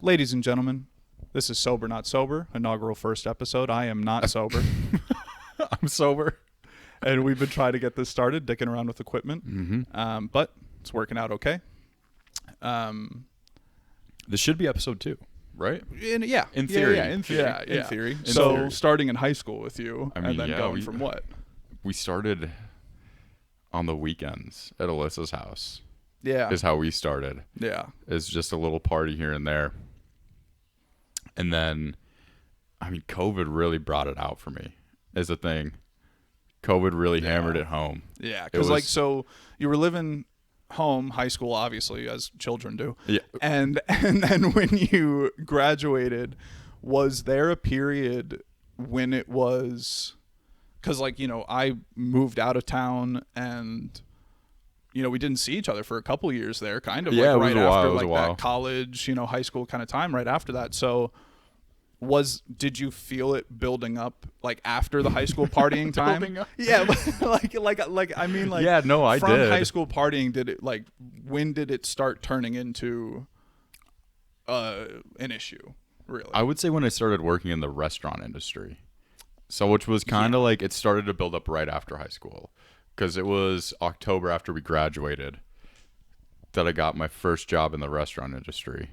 Ladies and gentlemen, this is Sober Not Sober, inaugural first episode. I am not sober. I'm sober. And we've been trying to get this started, dicking around with equipment. Mm-hmm. But it's working out okay. This should be episode 2, right? In theory. In theory. In theory. In So theory. starting in high school with you, I mean, and then yeah, going from what? We started on the weekends at Alyssa's house. Yeah. Is how we started. Yeah. It's just a little party here and there. And then, I mean, COVID really brought it out for me as a thing. COVID really hammered it home. Yeah, because so you were living home, high school, obviously, as children do. Yeah. And then when you graduated, was there a period when it was, because I moved out of town and we didn't see each other for a couple years there, kind of Yeah, like it was right a while. after It was like a while. that college, high school kind of time right after that. So did you feel it building up like after the high school partying time? Building up? Yeah, I mean Yeah, no, I from did. high school partying, did it when did it start turning into an issue, really? I would say when I started working in the restaurant industry. So which was kind of like it started to build up right after high school. Because it was October after we graduated that I got my first job in the restaurant industry.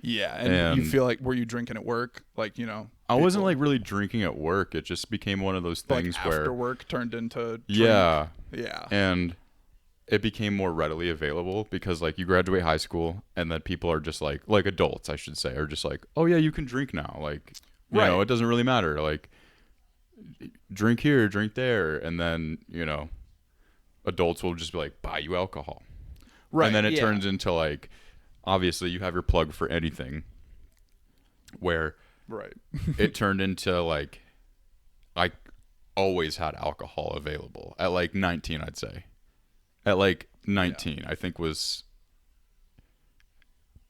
Yeah, and you feel like, were you drinking at work? I wasn't like really drinking at work. It just became one of those things where after work turned into drink. Yeah. Yeah. And it became more readily available because like you graduate high school and then people are just like adults, I should say, are just like, oh yeah, you can drink now. Like, you know, it doesn't really matter. Like drink here, drink there. And then, adults will just be like, buy you alcohol. Right. And then it turns into like, obviously you have your plug for anything where it turned into like, I always had alcohol available at like 19, I'd say. At like 19, I think was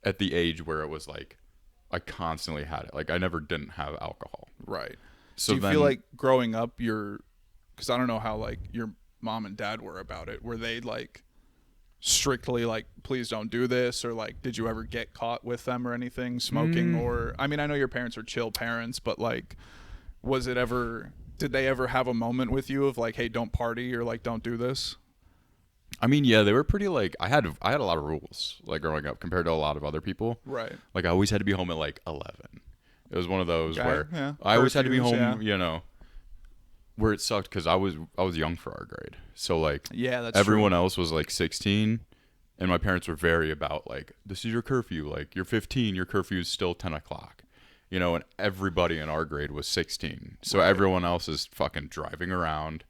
at the age where it was like, I constantly had it. Like I never didn't have alcohol. Right. So do you feel like growing up, because I don't know how like your mom and dad were about it. Were they like strictly like, please don't do this, or like, did you ever get caught with them or anything smoking? Or I mean, I know your parents are chill parents, but like, did they ever have a moment with you of like, hey, don't party, or like, don't do this? I mean, yeah, they were pretty like I had a lot of rules like growing up compared to a lot of other people. Right. Like I always had to be home at like 11. It was one of those where yeah. I always had to be Curfews, home, where it sucked because I was young for our grade. So like Yeah, that's everyone else was like 16 and my parents were very about like, this is your curfew. Like you're 15, your curfew is still 10 o'clock, and everybody in our grade was 16. So everyone else is fucking driving around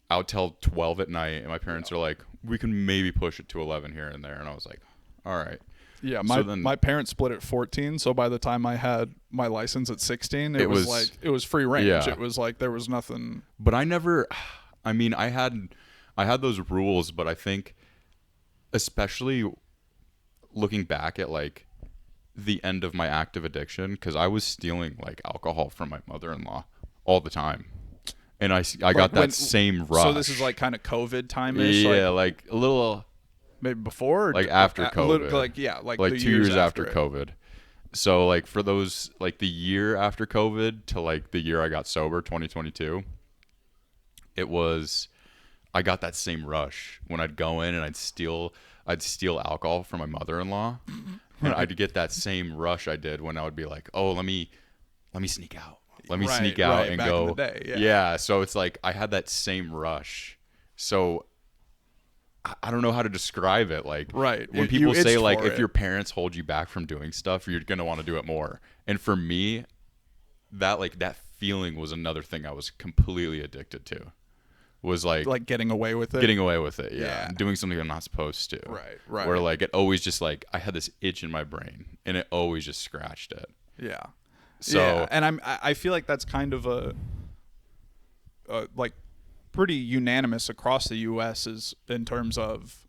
out till 12 at night. And my parents are like, we can maybe push it to 11 here and there. And I was like, all right. Yeah, my parents split at 14, so by the time I had my license at 16, it was free range. Yeah. It was like there was nothing. But I had those rules, but I think especially looking back at like the end of my active addiction, because I was stealing like alcohol from my mother-in-law all the time. And I got that same rush. So this is like kind of COVID time-ish? Yeah, like a little... Maybe before? Like after COVID. Like 2 years after it. COVID. So like for those, like the year after COVID to like the year I got sober, 2022, I got that same rush when I'd go in and I'd steal alcohol from my mother-in-law. And I'd get that same rush I did when I would be like, oh, let me sneak out. Let me sneak out and back go. In the day, yeah. So it's like I had that same rush. So I don't know how to describe it. Like when people say like if your parents hold you back from doing stuff, you're going to want to do it more. And for me, that feeling was another thing I was completely addicted to. Was like getting away with it. Getting away with it, yeah. Doing something I'm not supposed to. Right. Where like it always just like I had this itch in my brain and it always just scratched it. Yeah. So and I feel like that's kind of a like pretty unanimous across the U.S. is in terms of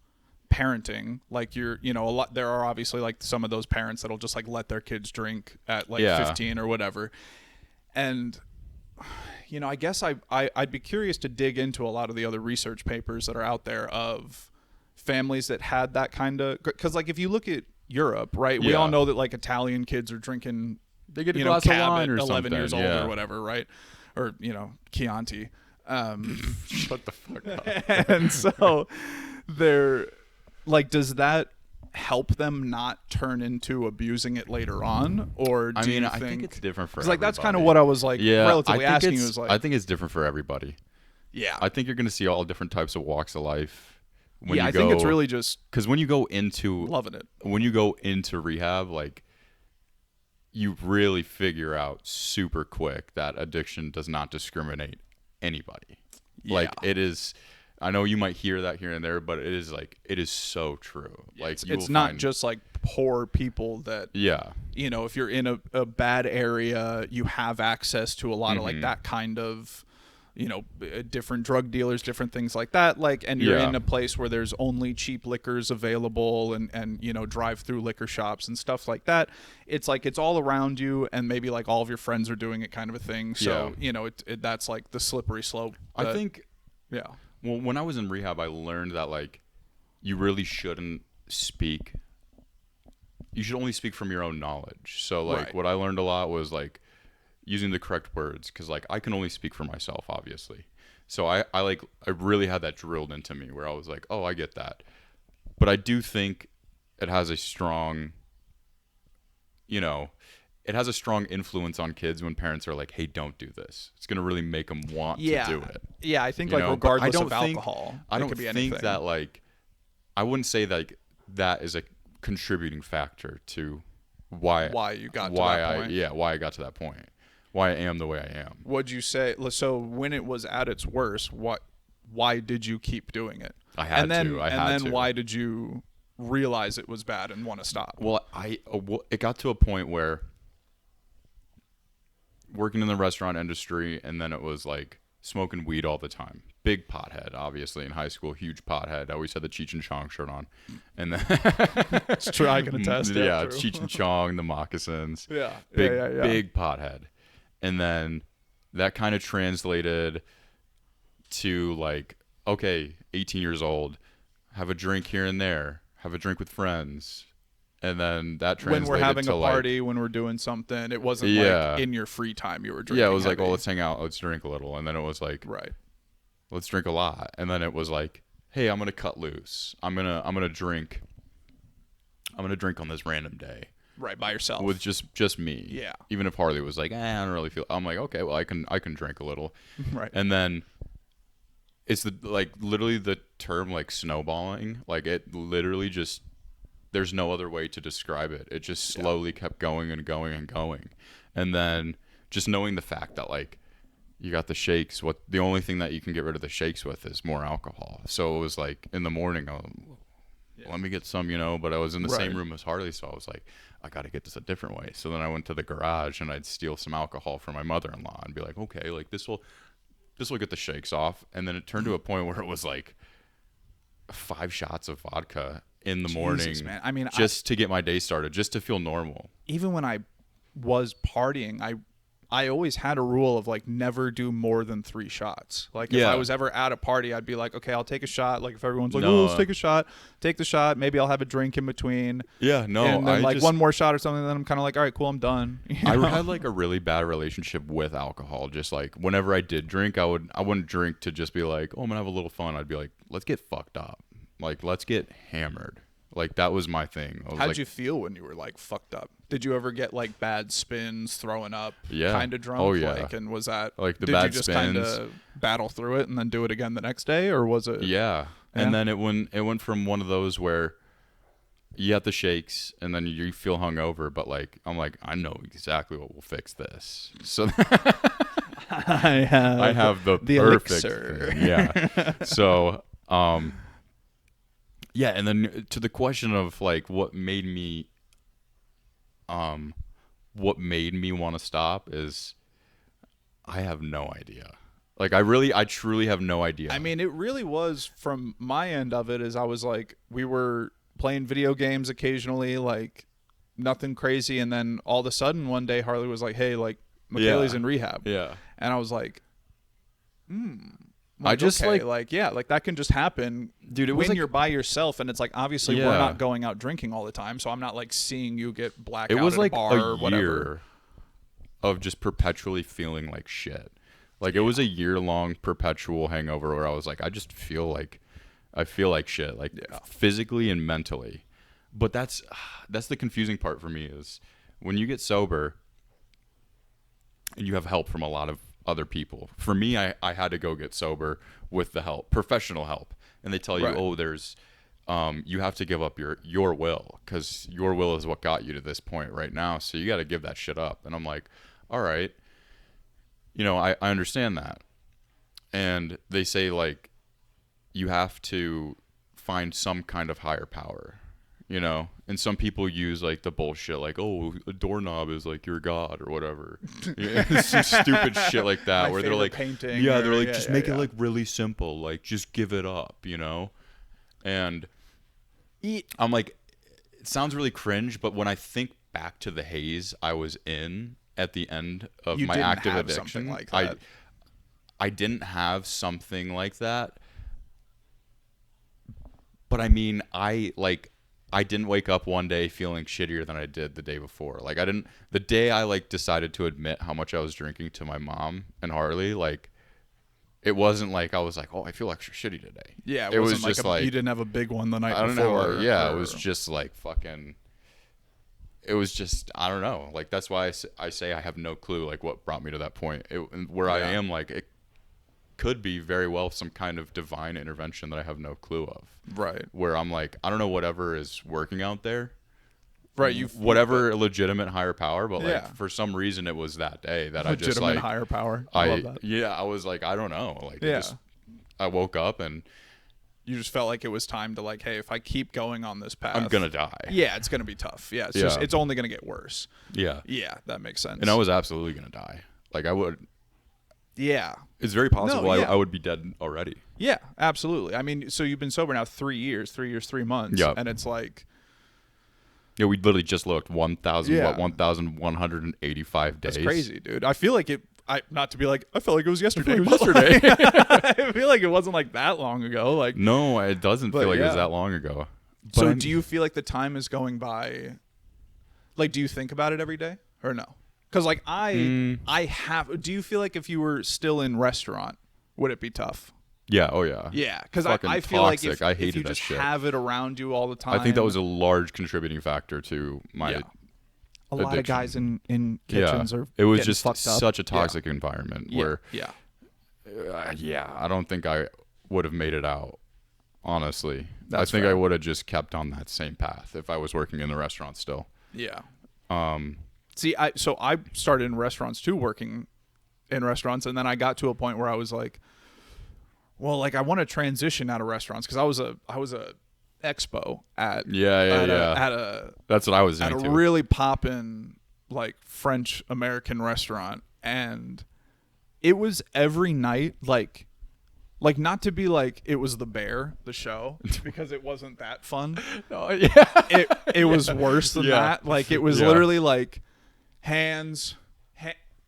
parenting. Like there are obviously like some of those parents that'll just like let their kids drink at like 15 or whatever. And I guess I'd be curious to dig into a lot of the other research papers that are out there of families that had that kind of, because like if you look at Europe, right? We Yeah. all know that like Italian kids are drinking, They get a you know, glass of cab wine at or 11 something. years old Yeah. or whatever, right? Or, you know, Chianti. Shut the fuck up. And so they're like, does that help them not turn into abusing it later on? Or do you I think think it's different for 'cause, like, that's kind of everybody. what I was like Yeah, relatively I think asking you it's- was like, I think it's different for everybody. yeah. I think you're going to see all different types of walks of life. When Yeah, you I think it's go- really just because when you go into loving it. rehab, like you really figure out super quick that addiction does not discriminate anybody. Like Yeah. it is. I know you might hear that here and there, but it is so true. Like you It's will not find- just like poor people that, yeah. you know, if you're in a bad area, you have access to a lot of like Mm-hmm. that kind of, you know, different drug dealers, different things like that. Like, and you're Yeah. in a place where there's only cheap liquors available and, you know, drive-through liquor shops and stuff like that. It's like, it's all around you and maybe like all of your friends are doing it kind of a thing. So, Yeah. you know, that's like the slippery slope. I that- think yeah. well, when I was in rehab, I learned that like you really shouldn't speak. You should only speak from your own knowledge. So like Right. what I learned a lot was like using the correct words, because like I can only speak for myself, obviously. So I really had that drilled into me where I was like, oh, I get that. But I do think it has a strong, you know, it has a strong influence on kids when parents are like, hey, don't do this. It's going to really make them want Yeah. to do it. Yeah. I think You like know, but regardless of think- alcohol, I it don't could be think anything. that like I wouldn't say like that is a contributing factor to why you got to why that point. why I got to that point, why I am the way I am. Would you say so when it was at its worst, why did you keep doing it? I had to. I had to. why did you realize it was bad and want to stop? Well, it got to a point where working in the restaurant industry, and then it was like smoking weed all the time. Big pothead, obviously in high school, huge pothead. I always had the Cheech and Chong shirt on, and then It's true, I can attest. yeah, true. Cheech and Chong, the moccasins. Yeah. big yeah. big pothead, and then that kind of translated to like, okay, 18 years old, have a drink here and there, have a drink with friends, and then that translated When we're having to a party, when we're doing something, it wasn't Yeah. like in your free time you were like, drinking. yeah, it was like, heavy. oh, let's hang out, let's drink a little, and then it was like, right. let's drink a lot, and then it was like, hey, I'm gonna cut loose, I'm gonna drink on this random day Right, by yourself. with just me. Yeah. Even if Harley was like, I don't really feel. I'm like, okay, well, I can drink a little. right. And then it's literally the term like snowballing. Like it literally just, there's no other way to describe it. It just slowly kept going and going and going. And then just knowing the fact that like you got the shakes, the only thing that you can get rid of the shakes with is more alcohol. So it was like in the morning, let me get some, but I was in the same Right. room as Harley. So I was like, I got to get this a different way. So then I went to the garage and I'd steal some alcohol from my mother-in-law and be like, okay, like this will get the shakes off. And then it turned to a point where it was like 5 shots of vodka in the morning, Jesus, man. I mean, just to get my day started, just to feel normal. even when I was partying, I always had a rule of like never do more than 3 shots. Like if Yeah. I was ever at a party, I'd be like, okay, I'll take a shot. Like if everyone's like, No. oh, let's take a shot, take the shot. Maybe I'll have a drink in between. Yeah, no, and then I like just, one more shot or something. Then I'm kind of like, all right, cool, I'm done. You I know? had like a really bad relationship with alcohol. Just like whenever I did drink, I wouldn't drink to just be like, oh, I'm gonna have a little fun. I'd be like, let's get fucked up. Like, let's get hammered. Like that was my thing. I was How'd like, you feel when you were like fucked up? Did you ever get like bad spins, throwing up, Yeah. kind of drunk? Oh, yeah. Like, and was that Like the did bad you just kind spins. of battle through it and then do it again the next day, or was it? Yeah. Yeah? And then it went from one of those where you have the shakes and then you feel hungover, but like I'm like, I know exactly what will fix this. So I have the perfect elixir. thing. Yeah. So yeah, and then to the question of like what made me want to stop is I have no idea. Like I truly have no idea. I mean, it really was from my end of it. Is I was like, we were playing video games occasionally, like nothing crazy, and then all of a sudden one day Harley was like, "Hey, like Michaela's Yeah. in rehab," yeah. and I was like, I'm I just, okay, like- yeah, like that can just happen, Dude, it when was like- you're by yourself, and it's like obviously we're Yeah. not going out drinking all the time, so I'm not like seeing you get blacked It out was at like a bar or a whatever. year of just perpetually feeling like shit. Like it was a year-long perpetual hangover where I was like, I feel like shit, like physically and mentally. But that's the confusing part for me is when you get sober and you have help from a lot of other people. For me, I had to go get sober with the help, professional help, and they tell you, Right. oh, there's you have to give up your will, because your will is what got you to this point right now, so you got to give that shit up. And I'm like, all right, I understand that. And they say, like, you have to find some kind of higher power, and some people use like the bullshit, like, oh, a doorknob is like your god or whatever. Some stupid shit like that. My where they're favorite like, painting, yeah, or- they're like, yeah, just yeah, make yeah. it like really simple, like just give it up, and I'm like, it sounds really cringe, but when I think back to the haze I was in at the end of You my didn't active have addiction, something like that. I didn't have something like that. But I mean, I didn't wake up one day feeling shittier than I did the day before. Like the day I like decided to admit how much I was drinking to my mom and Harley, like it wasn't like I was like, oh, I feel extra shitty today. Yeah, it wasn't was just like, you didn't have a big one the night I don't before. know. Yeah, it or- was just like fucking. It was just, I don't know. Like that's why I say I have no clue like what brought me to that point. Where I Yeah. am, like it could be very well some kind of divine intervention that I have no clue of. right. Where I'm like, I don't know whatever is working out there. Right, Whatever legitimate higher power, but like Yeah. for some reason it was that day that I just legitimate like higher power. I love that. I was like, I don't know. Like Yeah. I woke up and You just felt like it was time to like, hey, if I keep going on this path, I'm gonna die. Yeah, it's gonna be tough. Yeah, it's Yeah. just it's only gonna get worse. Yeah. Yeah, that makes sense. And I was absolutely gonna die. Like I would. Yeah. It's very possible No, yeah. I would be dead already. Yeah, absolutely. I mean, so you've been sober now 3 years, 3 months. Yeah. And it's like, Yeah, we literally just looked Yeah. 1,185 days. that's crazy, dude. I feel like not to be like, I felt like it was yesterday. it was but, like, I feel like it wasn't like that long ago. Like, No, it doesn't But feel like it yeah. was that long ago. But so I'm- do you feel like the time is going by? Like, do you think about it every day or no? Because like I have. Do you feel like if you were still in restaurant, would it be tough? Yeah. Oh yeah. Yeah, because Fucking I feel like toxic. if, I if hated you that just shit. have it around you all the time, I think that was a large contributing factor to my. Yeah. a lot of addiction. guys in kitchens are. It was getting just fucked up. such a toxic environment Yeah. where, Yeah. I don't think I would have made it out. Honestly, That's I think fair. I would have just kept on that same path if I was working in the restaurant still. Yeah. Um, See, I started in restaurants too, working in restaurants, and then I got to a point where I was like, well, like I want to transition out of restaurants because I was a expo at That's what I was at a into. really poppin' like French American restaurant, and it was every night like not to be like it was The Bear, the show, because it wasn't that fun. Oh, yeah. It was worse than Yeah. that. Like it was Yeah. literally like hands,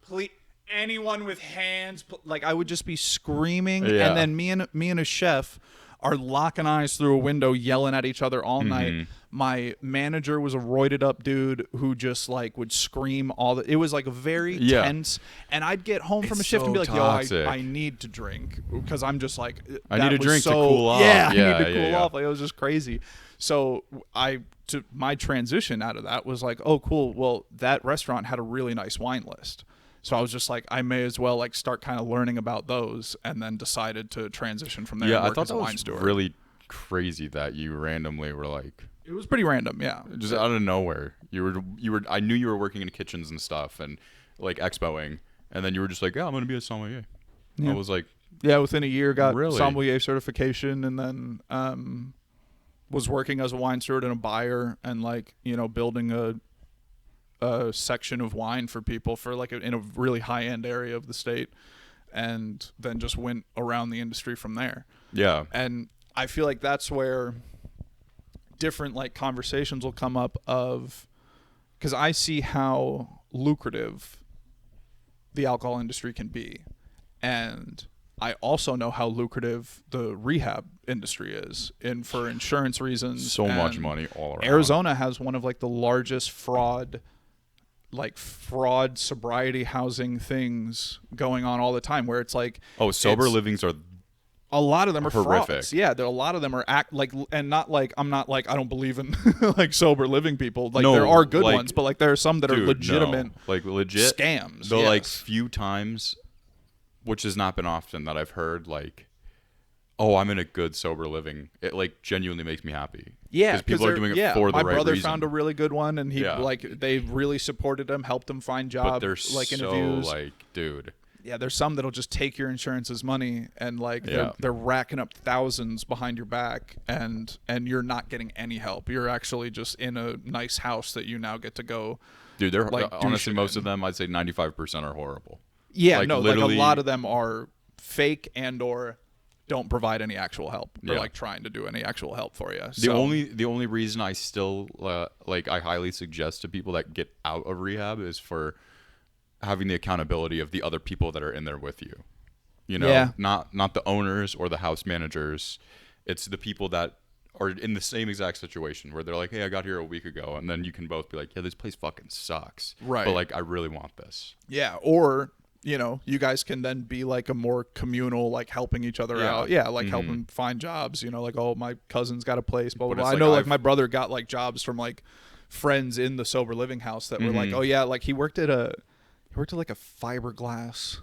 please, anyone with hands. Like I would just be screaming, Yeah. and then me and a chef are locking eyes through a window, yelling at each other all night. My manager was a roided up dude who just like would scream all the. It was like a very Yeah. tense. And I'd get home from a It's shift and be so like, toxic. "Yo, I need to drink," because I'm just like, I that need a was drink to so- cool off. Yeah, I Yeah, need to yeah, cool yeah. off. Like it was just crazy. So my transition out of that was like, oh, cool. Well, that restaurant had a really nice wine list. So I was just like, I may as well like start kind of learning about those, and then decided to transition from there. Yeah, and I work thought as a that wine was steward. really crazy that you randomly were like, It was pretty random, yeah. just out of nowhere. You were. I knew you were working in kitchens and stuff and like expoing, and then you were just like, yeah, I'm gonna be a sommelier. Yeah. I was like, Yeah, within a year, got Really? sommelier certification, and then was working as a wine steward and a buyer, and like building a section of wine for people for like in a really high end area of the state, and then just went around the industry from there. yeah, And I feel like that's where different like conversations will come up of, because I see how lucrative the alcohol industry can be, and I also know how lucrative the rehab industry is, and for insurance reasons. So much and money all around. Arizona has one of like the largest fraud sobriety housing things going on all the time, where it's like, Oh, sober livings are a lot of them are horrific. frauds. Yeah, a lot of them are and not like, I'm not like, I don't believe in like sober living people. Like No, there are good like, ones, but like there are some that are dude, legitimate no. Like legit scams. The yes. like few times, which has not been often, that I've heard like, oh, I'm in a good sober living. It like genuinely makes me happy. Yeah, because people are doing it for the my right brother reason. found a really good one, and he Yeah. like they really supported him, helped him find but jobs, they're like so interviews. like, dude. Yeah, there's some that'll just take your insurance as money, and like they're racking up thousands behind your back, and you're not getting any help. You're actually just in a nice house that you now get to go. Dude, they're like, honestly douche most in. of them, I'd say 95% are horrible. Yeah, Like, no, like a literally- lot of them are fake and or don't provide any actual help, or Yeah. like trying to do any actual help for you. The only reason I still like I highly suggest to people that get out of rehab is for having the accountability of the other people that are in there with you. You know, Yeah. not the owners or the house managers. It's the people that are in the same exact situation where they're like, "Hey, I got here a week ago," and then you can both be like, "Yeah, this place fucking sucks." Right. But like, I really want this. Yeah, or you guys can then be like a more communal, like helping each other Yeah. out. Yeah, like helping find jobs. Like, oh, my cousin's got a place. Blah blah. But Blah. it's I know, like like my brother got like jobs from like friends in the sober living house that were like, oh yeah, like he worked at like a fiberglass.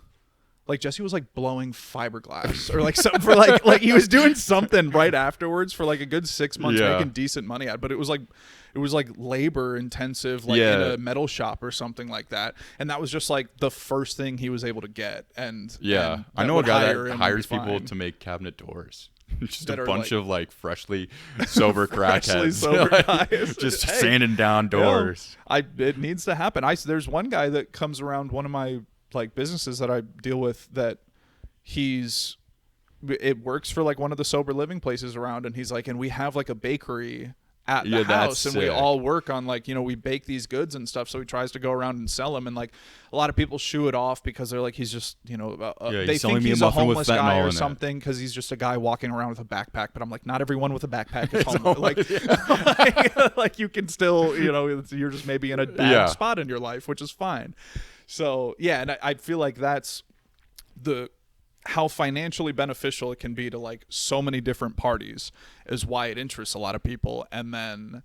Like Jesse was like blowing fiberglass or like something for like he was doing something right afterwards for like a good 6 months, Yeah. making decent money at. But it was like labor intensive, like Yeah. in a metal shop or something like that. And that was just like the first thing he was able to get. And Yeah, and I that know a would guy hire that him and hires be people fine. to make cabinet doors. Just That a are, bunch like- of like freshly sober Freshly crackheads, sober like, guys. just Hey. sanding down doors. It needs to happen. There's one guy that comes around one of my like businesses that I deal with that it works for like one of the sober living places around, and he's like, and we have like a bakery at the Yeah, that's house, and we sick. all work on like, we bake these goods and stuff. So he tries to go around and sell them, and like a lot of people shoo it off because they're like, he's just he's they selling think me a he's a muffin with homeless guy fentanyl or in it. something because he's just a guy walking around with a backpack. But I'm like, not everyone with a backpack is homeless. Like you can still, you're just maybe in a bad Yeah. spot in your life, which is fine. So yeah, and I feel like that's how financially beneficial it can be to like so many different parties is why it interests a lot of people. And then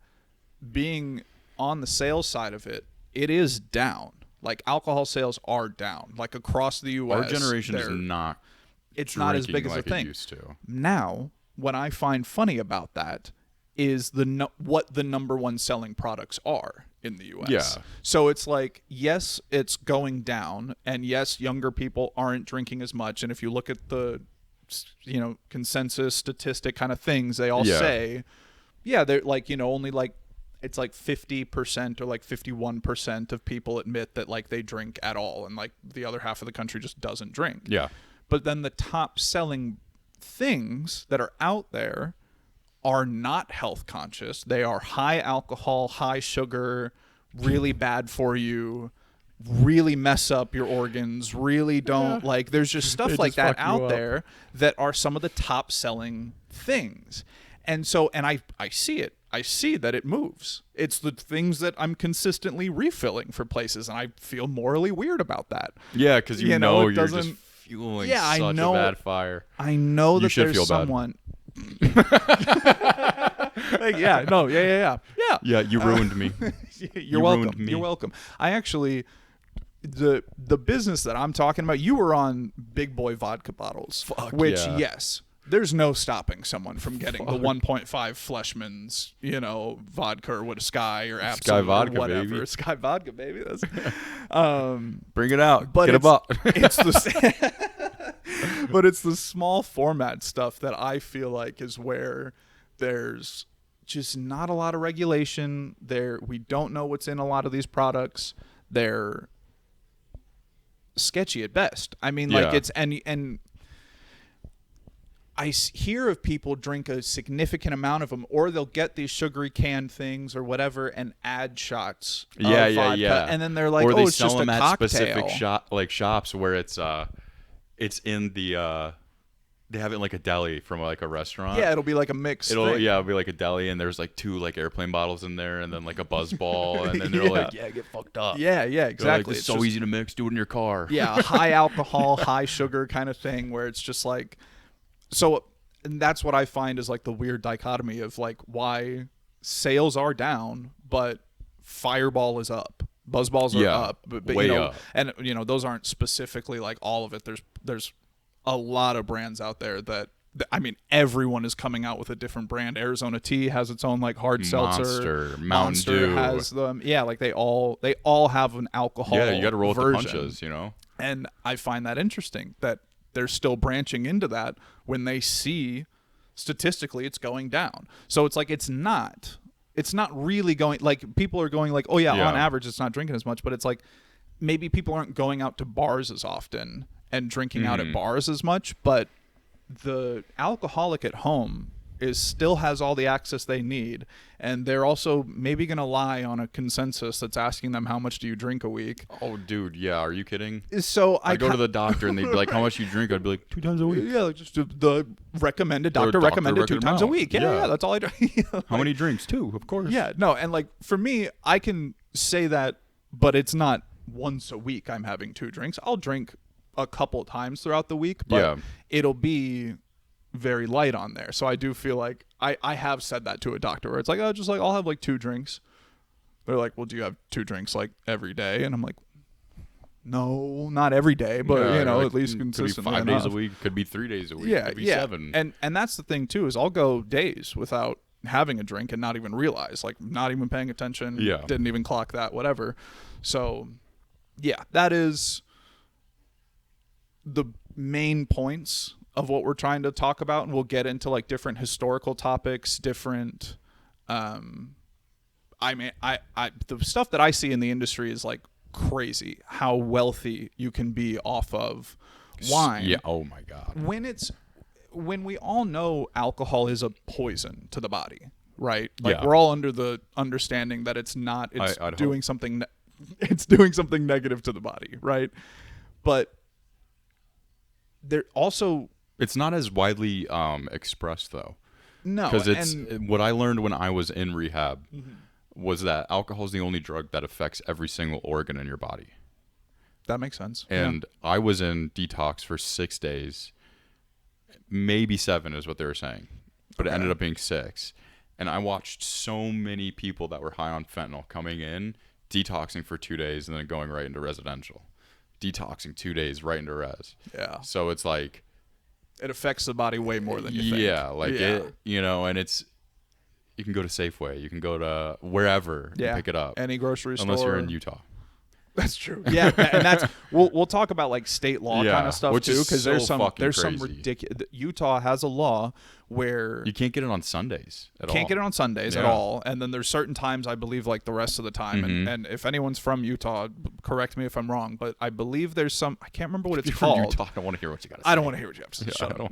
being on the sales side of it, it is down. Like alcohol sales are down, like across the U.S. Our generation is not. It's not as big drinking as like a thing. It used to. Now, what I find funny about that is what the number one selling products are in the U.S. Yeah. So it's like, yes, it's going down, and yes, younger people aren't drinking as much. And if you look at the, consensus statistic kind of things, they all Yeah. say, yeah, they're like, only like it's like 50% or like 51% of people admit that like they drink at all, and like the other half of the country just doesn't drink. Yeah. But then the top selling things that are out there are not health conscious. They are high alcohol, high sugar, really bad for you, really mess up your organs, really don't like, there's just stuff They like just that fuck you out up. there that are some of the top selling things. And so, and I see it. I see that it moves. It's the things that I'm consistently refilling for places, and I feel morally weird about that. Yeah, because You know, it you're just doesn't- fueling Yeah, I such know. a bad fire. I know You that should there's feel bad. someone. Like, yeah. Yeah, you ruined me. You're You welcome. ruined me. You're welcome. I actually, the business that I'm talking about, you were on Big Boy vodka bottles, which yeah. yes, there's no stopping someone from getting the 1.5 Fleshman's, vodka or what, a Sky or Absolute Vodka, or whatever. baby. Sky vodka, baby. That's, Bring it out. but Get a it's, bot. it's the but it's the small format stuff that I feel like is where there's just not a lot of regulation there. We don't know what's in a lot of these products. They're sketchy at best. I mean, like Yeah. it's and I hear of people drink a significant amount of them, or they'll get these sugary canned things or whatever and add shots. Of vodka, and then they're like, or "Oh, they it's sell just a them at cocktail." specific shops where it's in the they have it in like a deli from like a restaurant. Yeah, it'll be like a mix. It'll be like a deli, and there's like 2 like airplane bottles in there, and then like a buzz ball, and then they're Yeah. like, yeah, get fucked up. Yeah, They're like, exactly. it's It's so just- easy to mix. Do it in your car. yeah, a high alcohol, high sugar kind of thing where it's just like, so, and that's what I find is like the weird dichotomy of like why sales are down, but Fireball is up. Buzzballs are Yeah, up, but way you know, up. and you know those aren't specifically like all of it. There's a lot of brands out there that I mean everyone is coming out with a different brand. Arizona Tea has its own like hard seltzer. Monster, Mountain Monster Dew. has them. Yeah, like they all have an alcohol. Yeah, you got to roll with the version. punches, you know. And I find that interesting that they're still branching into that when they see statistically it's going down. So it's like it's not really going, like people are going like, oh yeah, Yeah. on average it's not drinking as much, but it's like maybe people aren't going out to bars as often and drinking out at bars as much, but the alcoholic at home still has all the access they need, and they're also maybe going to lie on a consensus that's asking them how much do you drink a week. Oh, dude, yeah. Are you kidding? So I go to the doctor and they'd be like, "How much you drink?" I'd be like, 2 times a week. yeah, like just the recommended doctor doctor recommended 2 recommended times a amount. week. Yeah, Yeah. yeah, that's all I drink. How many drinks? 2, of course. Yeah, no, and like for me, I can say that, but it's not once a week I'm having 2 drinks. I'll drink a couple times throughout the week, but Yeah. it'll be very light on there. So I do feel like I have said that to a doctor where it's like, oh, just like I'll have like 2 drinks. They're like, well, do you have 2 drinks like every day? And I'm like, no, not every day, but Yeah, you know, like, at least could be consistently 5 days a enough. week. Could be 3 days a week. Yeah, could be yeah. 7. And that's the thing too, is I'll go days without having a drink and not even realize, like not even paying attention. Yeah. Didn't even clock that, whatever. So yeah, that is the main points of what we're trying to talk about, and we'll get into like different historical topics, different I mean I the stuff that I see in the industry is like crazy how wealthy you can be off of wine. Yeah. Oh my God. When we all know alcohol is a poison to the body, right? Like Yeah. we're all under the understanding that it's not. It's I'd doing something. It's doing something negative to the body, right? But there also It's not as widely expressed though, no, because it's and what I learned when I was in rehab was that alcohol is the only drug that affects every single organ in your body. that makes sense. And I was in detox for 6 days, maybe 7 is what they were saying, but it Okay. ended up being 6. And I watched so many people that were high on fentanyl coming in, detoxing for 2 days, and then going right into residential, detoxing 2 days right into res. Yeah, So it's like, it affects the body way more than you think. yeah, like Yeah. it, you know, and it's, you can go to Safeway, you can go to wherever Yeah, and pick it up, any grocery store, unless you're in Utah. That's true. Yeah, and that's we'll talk about like state law Yeah, kind of stuff which too, is because so there's some fucking crazy. ridiculous. Utah has a law where You can't get it on Sundays at all. can't get it on Sundays at Yeah. all, and then there's certain times I believe like the rest of the time. Mhm. And if anyone's from Utah, correct me if I'm wrong, but I believe there's some. I can't remember what it's If you're from called. Utah, I don't want to hear what you got to say. I don't want to hear what you have to say. Yeah, Shut I up.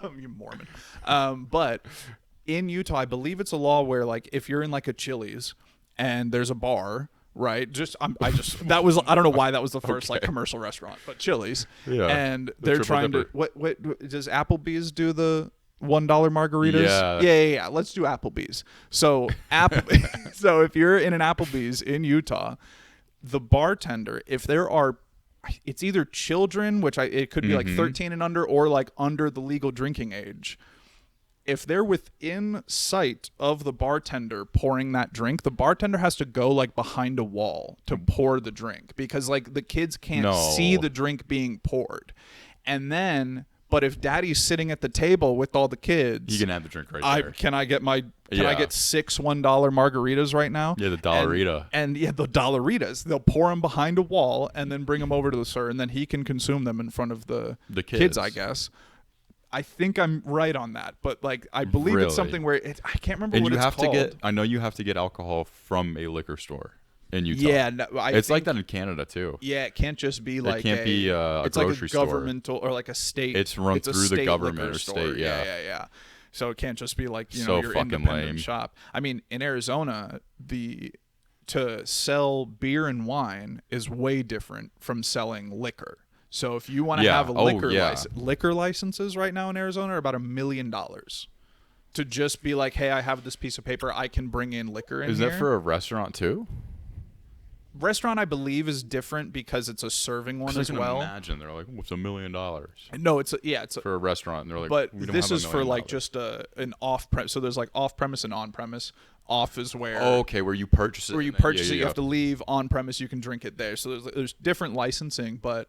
No. You Mormon. But in Utah, I believe it's a law where like if you're in like a Chili's and there's a bar, right? That was I don't know why that was the first like Okay. commercial restaurant, but Chili's. Yeah, And the they're triple trying to dipper. what does Applebee's do the $1 margaritas? Yeah. Yeah. Let's do Applebee's. So so if you're in an Applebee's in Utah, the bartender, if there are, it's either children, which it could be like 13 and under, or like under the legal drinking age. If they're within sight of the bartender pouring that drink, the bartender has to go like behind a wall to pour the drink because like the kids can't No. see the drink being poured. And then, but if daddy's sitting at the table with all the kids, You can have the drink right there. can I Yeah. get 6 $1 margaritas right now? Yeah, the Dollarita. And yeah, the Dollaritas. They'll pour them behind a wall and then bring them over to the sir, and then he can consume them in front of the kids. I guess. I think I'm right on that, but like I believe Really? it's something where I can't remember And what you it's have called. to get. I know you have to get alcohol from a liquor store in Utah. Yeah, no, It's like that in Canada too. Yeah, it can't just be like can't be a it's grocery like a store. governmental or like a state. It's run a through the state government liquor or store. state, yeah. Yeah. So it can't just be like So your fucking independent lame. shop. I mean, in Arizona, to sell beer and wine is way different from selling liquor. So if you want to Yeah. have a Oh, yeah. liquor licenses right now in Arizona are about $1 million to just be like, hey, I have this piece of paper, I can bring in liquor in Is here. that for a restaurant too? Restaurant, I believe, is different because it's a serving one 'Cause I as can well. imagine they're like, what's $1 million No, it's a, for a restaurant? And they're like, but we don't this have is $1 for million. like just an off premise. So there's like off premise and on premise. Off is where Oh, okay, where you purchase it. where you and then- purchase yeah, it, you yeah, have to leave. On premise, you can drink it there. So there's different licensing, but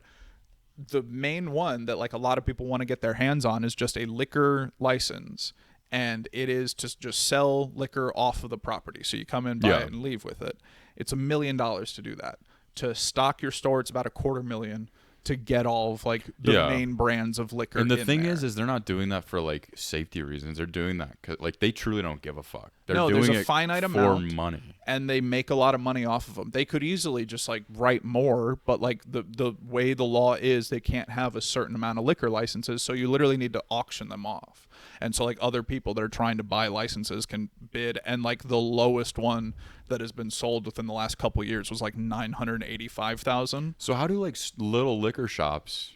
the main one that like a lot of people want to get their hands on is just a liquor license, and it is to just sell liquor off of the property. So you come in, buy Yeah. it, and leave with it. It's $1 million to do that. To stock your store, it's about $250,000 to get all of like the Yeah. main brands of liquor. And the in thing there. is they're not doing that for like safety reasons. They're doing that 'cause, like, they truly don't give a fuck. They're No, doing there's a it finite for amount. money. and they make a lot of money off of them. They could easily just like write more, but like the way the law is, they can't have a certain amount of liquor licenses, so you literally need to auction them off. And so like other people that are trying to buy licenses can bid, and like the lowest one that has been sold within the last couple of years was like 985,000. So how do like little liquor shops?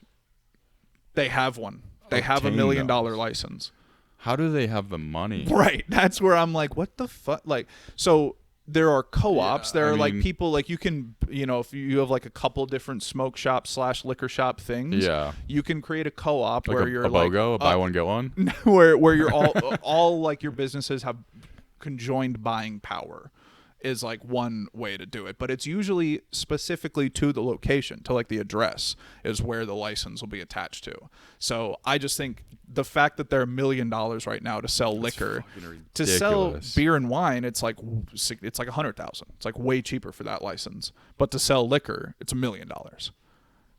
They have one. They have $1 Obtain million those. license. How do they have the money? Right. That's where I'm like, what the fuck? Like, so there are co-ops. Yeah, There I are like mean- people like you can, if you have like a couple different smoke shop / liquor shop things, Yeah. you can create a co-op Like where a you're BOGO, a buy like, one get one. where you're all like your businesses have conjoined buying power is like one way to do it, but it's usually specifically to the location, to like the address is where the license will be attached to. So I just think the fact that they're $1 million right now to sell liquor, fucking to sell ridiculous. beer and wine, it's like 100,000. It's like way cheaper for that license, but to sell liquor, it's $1 million.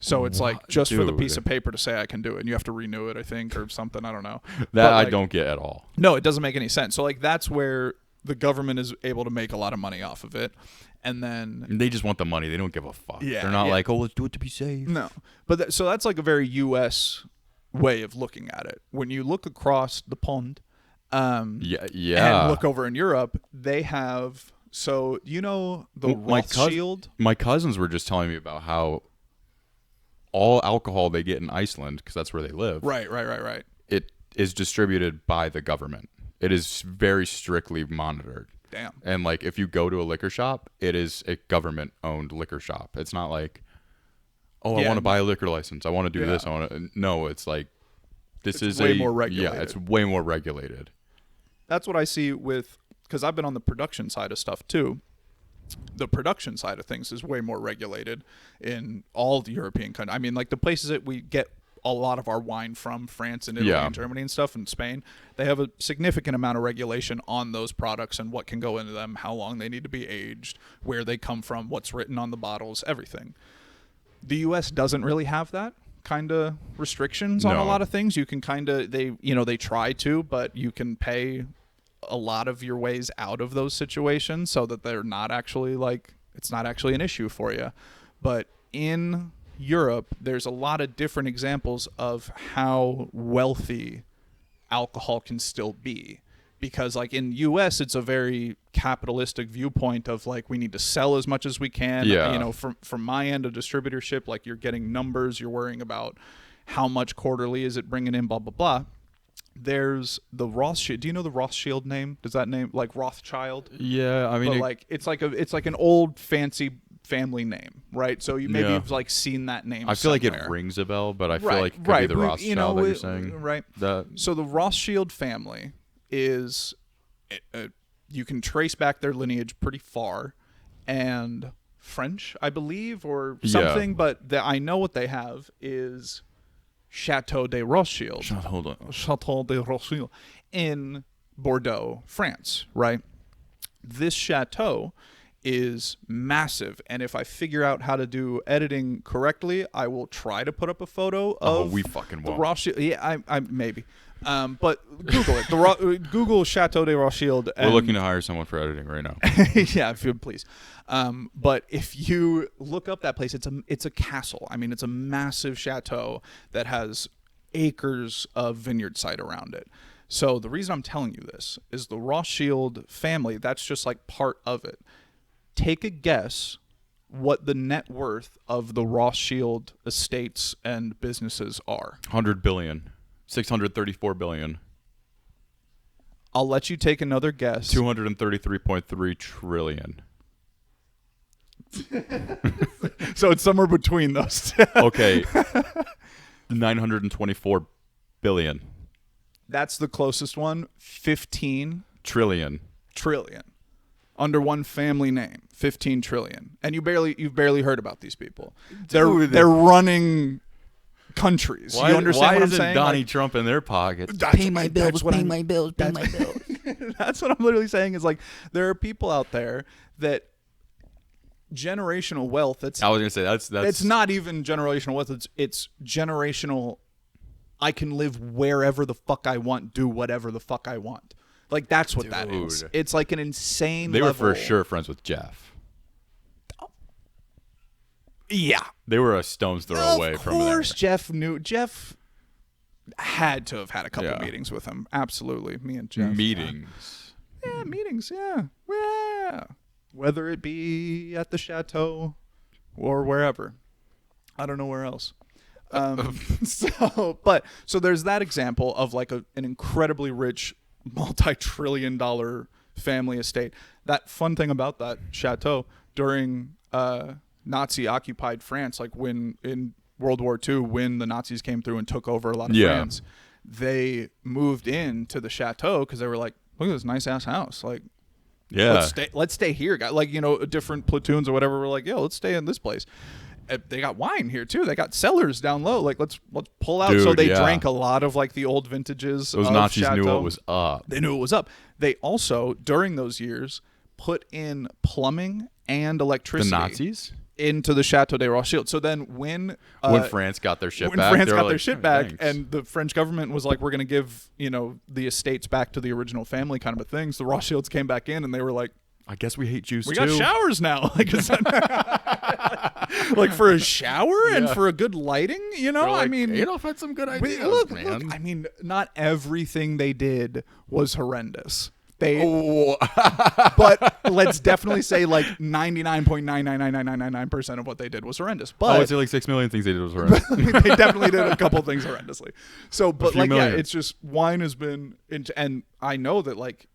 So it's like just for the Dude. piece of paper to say I can do it, and you have to renew it, I think, or something. I don't know. That But, I like, don't get at all. No, it doesn't make any sense. So like that's where the government is able to make a lot of money off of it, and then They just want the money. They don't give a fuck. Yeah, They're not yeah. like, oh, let's do it to be safe. no, but so that's like a very U.S. way of looking at it. When you look across the pond, Yeah, yeah. and look over in Europe, they have the Well, my Rothschild. My cousins were just telling me about how all alcohol they get in Iceland, because that's where they live, Right. it is distributed by the government. It is very strictly monitored. Damn. And like if you go to a liquor shop, it is a government-owned liquor shop. It's not like, oh, I Yeah, want to buy a liquor license. I want to do Yeah. this. I want to. No, it's like this It's is way more regulated. Yeah, it's way more regulated. That's what I see with, because I've been on the production side of stuff too. The production side of things is way more regulated in all the European countries. I mean, like the places that we get a lot of our wine from, France and Italy Yeah. and Germany and stuff, and Spain, they have a significant amount of regulation on those products and what can go into them, how long they need to be aged, where they come from, what's written on the bottles, everything. The U.S. doesn't really have that kind of restrictions on a No. lot of things. You can kind of they try to, but you can pay a lot of your ways out of those situations so that they're not actually like it's not actually an issue for you. But in Europe, there's a lot of different examples of how wealthy alcohol can still be. Because like in US, it's a very capitalistic viewpoint of like we need to sell as much as we can. Yeah. From my end of distributorship, like you're getting numbers, you're worrying about how much quarterly is it bringing in, blah blah blah. There's the Rothschild. Do you know the Rothschild name? Does that name like Rothschild? Yeah, I mean, But like it's like an old fancy family name, right? So you maybe Yeah. have like seen that name. I feel like it somewhere. rings a bell, but I feel Right, like it could right. be the We- Rothschild that we- you're saying. right. That So the Rothschild family is, you can trace back their lineage pretty far, and French, I believe, or Yeah. something. But I know what they have is Chateau de Rothschild. hold on. Chateau de Rothschild in Bordeaux, France, right? This chateau is massive, and if I figure out how to do editing correctly, I will try to put up a photo of we fucking the won't. Rothschild. Yeah, I maybe. But Google it. Google Chateau de Rothschild. We're looking to hire someone for editing right now. Yeah, if you would please. But if you look up that place, it's a castle. I mean, it's a massive chateau that has acres of vineyard site around it. So the reason I'm telling you this is the Rothschild family, that's just like part of it. Take a guess what the net worth of the Rothschild estates and businesses are? 100 billion. 634 billion. I'll let you take another guess. 233.3 trillion. So it's somewhere between those two. Okay. 924 billion. That's the closest one. 15 Trillion. trillion. Under one family name. 15 trillion. And you've barely heard about these people. Dude. They're running countries. You understand what I'm isn't saying? Donnie Like, Trump in their pockets? pay my bills, pay my bills. That's what I'm literally saying is like there are people out there that generational wealth that's I was gonna say that's it's not even generational wealth, it's generational. I can live wherever the fuck I want, do whatever the fuck I want. Like that's what that is. Dude. It's like an insane They were level. for sure friends with Jeff. Yeah. They were a stone's throw away from Of there. course Jeff had to have had a couple Yeah. meetings with him. Absolutely. Me and Jeff. Meetings. Yeah, meetings, yeah. Yeah. Whether it be at the chateau or wherever. I don't know where else. So there's that example of like an incredibly rich, multi-trillion-dollar family estate. That fun thing about that chateau during Nazi-occupied France, like when in World War II, when the Nazis came through and took over a lot of Yeah. France, they moved into the chateau because they were like, look at this nice ass house. Like, Yeah. let's stay here, guys. Like, you know, different platoons or whatever were like, yo, let's stay in this place. They got wine here too. They got cellars down low. Like, let's pull out. So Dude, they yeah. drank a lot of like the old vintages. Those of Nazis knew Chateau. what was up. They knew it was up. They also during those years put in plumbing and The electricity Nazis? into the Chateau de Rothschild. So then when France got their shit when back, France they were got like, their shit "Oh, back, thanks." and the French government was like, we're going to give, you know, the estates back to the original family kind of a thing. So the Rothschilds came back in and they were like, I guess we hate Jews we too. got showers now. Like, is that like for a shower and for a good lighting, you know? They're like, I mean, Adolf had some good we- ideas, look, man. I mean, not everything they did was horrendous. They, Oh, but let's definitely say like 99.9999999% of what they did was horrendous. I But would say like 6 million things they did was horrendous. they definitely did a couple things horrendously. So, but few like, yeah, million. it's just wine has been, and I know that like,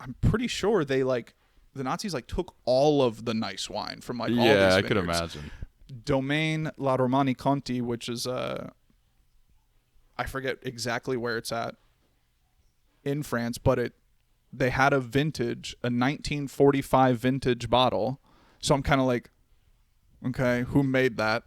I'm pretty sure they like the Nazis like took all of the nice wine from like all these Yeah, I could vineyards. imagine. Domaine La Romani Conti, which is I forget exactly where it's at in France, but they had a vintage, a 1945 vintage bottle. So I'm kind of like, okay, who made that?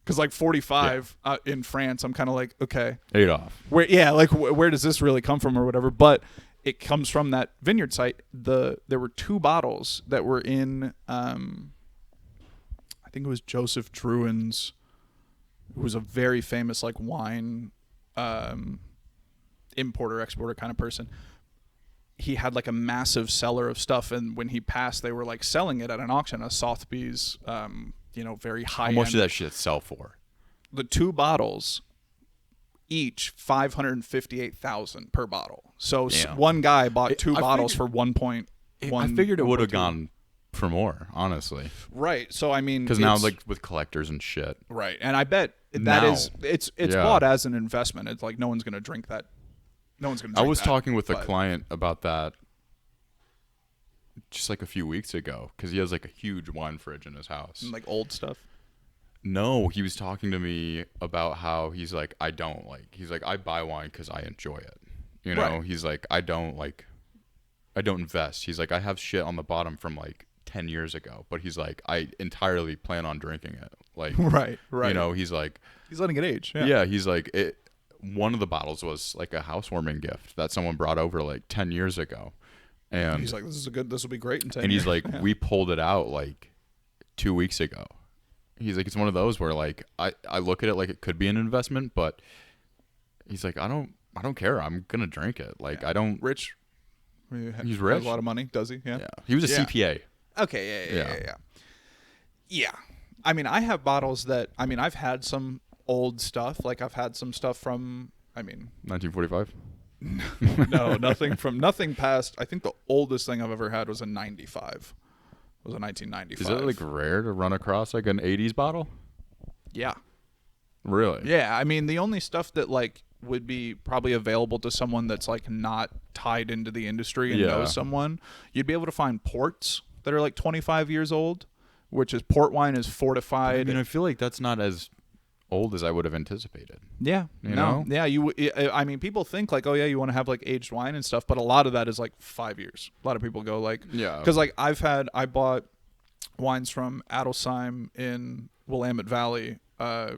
Because like 45 in France, I'm kind of like, okay, Adolf. where does this really come from or whatever? But it comes from that vineyard site. There were two bottles that were in, I think it was Joseph Drouhin's, who was a very famous like wine importer, exporter kind of person. He had like a massive cellar of stuff, and when he passed, they were like selling it at an auction, a Sotheby's, very high. How much did that shit sell for? The two bottles, each $558,000 per bottle. So Damn. one guy bought two I bottles figured- for 1.1. I figured it would have 1.2. gone for more, honestly. Right. So I mean, Because now, it's- like with collectors and shit, right, and I bet that Now. is it's Yeah. bought as an investment. It's like no one's gonna drink that. No one's gonna. I Drink was that, talking with a but- client about that just like a few weeks ago because he has like a huge wine fridge in his house. like old stuff. No, he was talking to me about how he's like, I buy wine because I enjoy it. You know, Right. he's like, I don't invest. He's like, I have shit on the bottom from like 10 years ago, but he's like, I entirely plan on drinking it. Like, Right. Right. you know, he's like, he's letting it age. Yeah. yeah, he's like, one of the bottles was like a housewarming gift that someone brought over like 10 years ago. And He's like, this will be great in 10 and he's years. like, Yeah. we pulled it out like 2 weeks ago. He's like, it's one of those where like I look at it like it could be an investment, but he's like, I don't care. I'm gonna drink it. Like Yeah. I don't. Rich. He's Has rich. a lot of money, does he? Yeah. Yeah, he was a Yeah. CPA. Okay. Yeah. Yeah. I mean, I have bottles that. I mean, I've had some old stuff. Like I've had some stuff from. I mean, 1945. no, nothing past. I think the oldest thing I've ever had was a 95. was a 1995. Is it like rare to run across like an 80s bottle? Yeah. Really? Yeah, I mean the only stuff that like would be probably available to someone that's like not tied into the industry and knows someone, you'd be able to find ports that are like 25 years old, which is port wine is fortified. I mean, I feel like that's not as old as I would have anticipated. Yeah, you know? Yeah, I mean, people think like, oh yeah, you want to have like aged wine and stuff, but a lot of that is like 5 years. A lot of people go like, because like I bought wines from Adelsheim in Willamette Valley,